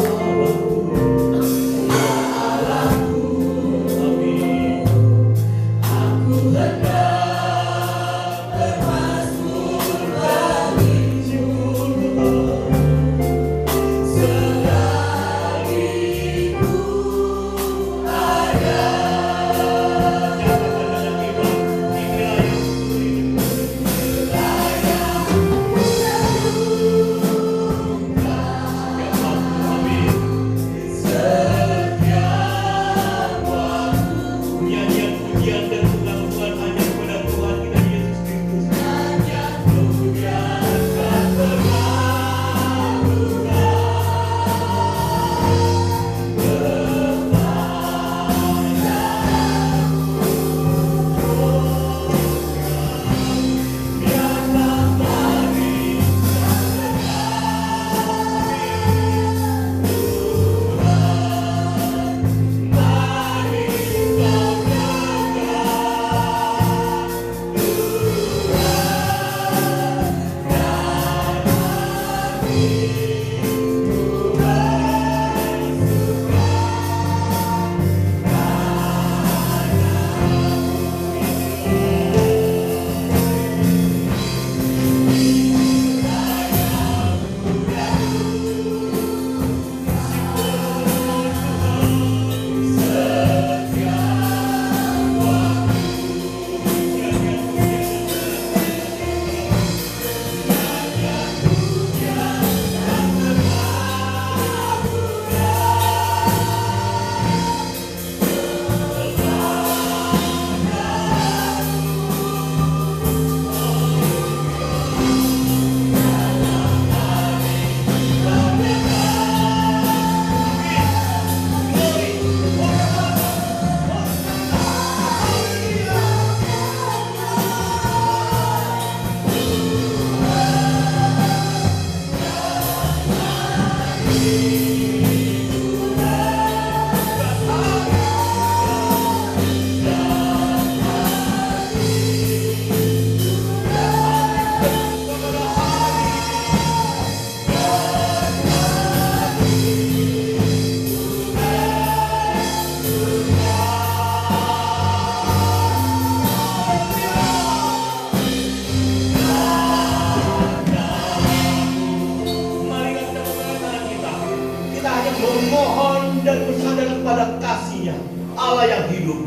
Allah yang hidup.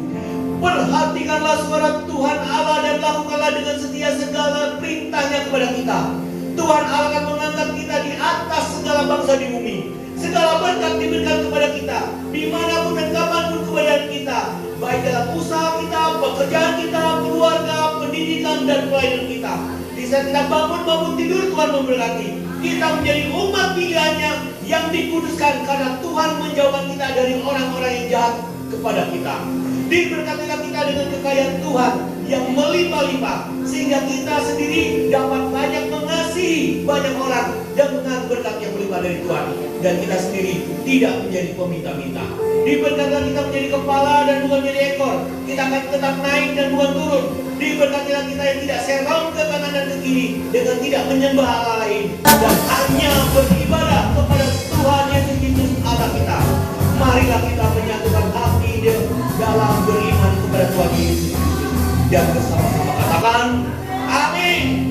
Perhatikanlah suara Tuhan Allah dan lakukanlah dengan setia segala perintahnya kepada kita. Tuhan Allah akan mengangkat kita di atas segala bangsa di bumi. Segala berkat diberikan kepada kita, dimanapun dan kapanpun keberadaan kita, baik dalam usaha kita, pekerjaan kita, keluarga, pendidikan, dan pelayanan kita. Di saat kita bangun maupun tidur, Tuhan memberkati. Kita menjadi umat pilihannya yang dikuduskan karena Tuhan menjauhkan kita dari orang-orang yang jahat kepada kita. Diberkatilah kita dengan kekayaan Tuhan yang melimpah-limpah, sehingga kita sendiri dapat banyak mengasihi banyak orang dengan berkat yang melimpah dari Tuhan, dan kita sendiri tidak menjadi peminta-minta. Diberkatilah kita menjadi kepala dan bukan menjadi ekor. Kita akan tetap naik dan bukan turun. Diberkatilah kita yang tidak serong ke kanan dan ke kiri dengan tidak menyembah Allah lain, dan hanya beribadah kepada Tuhan Yesus Kristus Allah kita. Marilah kita menyatukan hati dalam beriman kepada Tuhan Yesus Kristus dan bersama-sama katakan amin.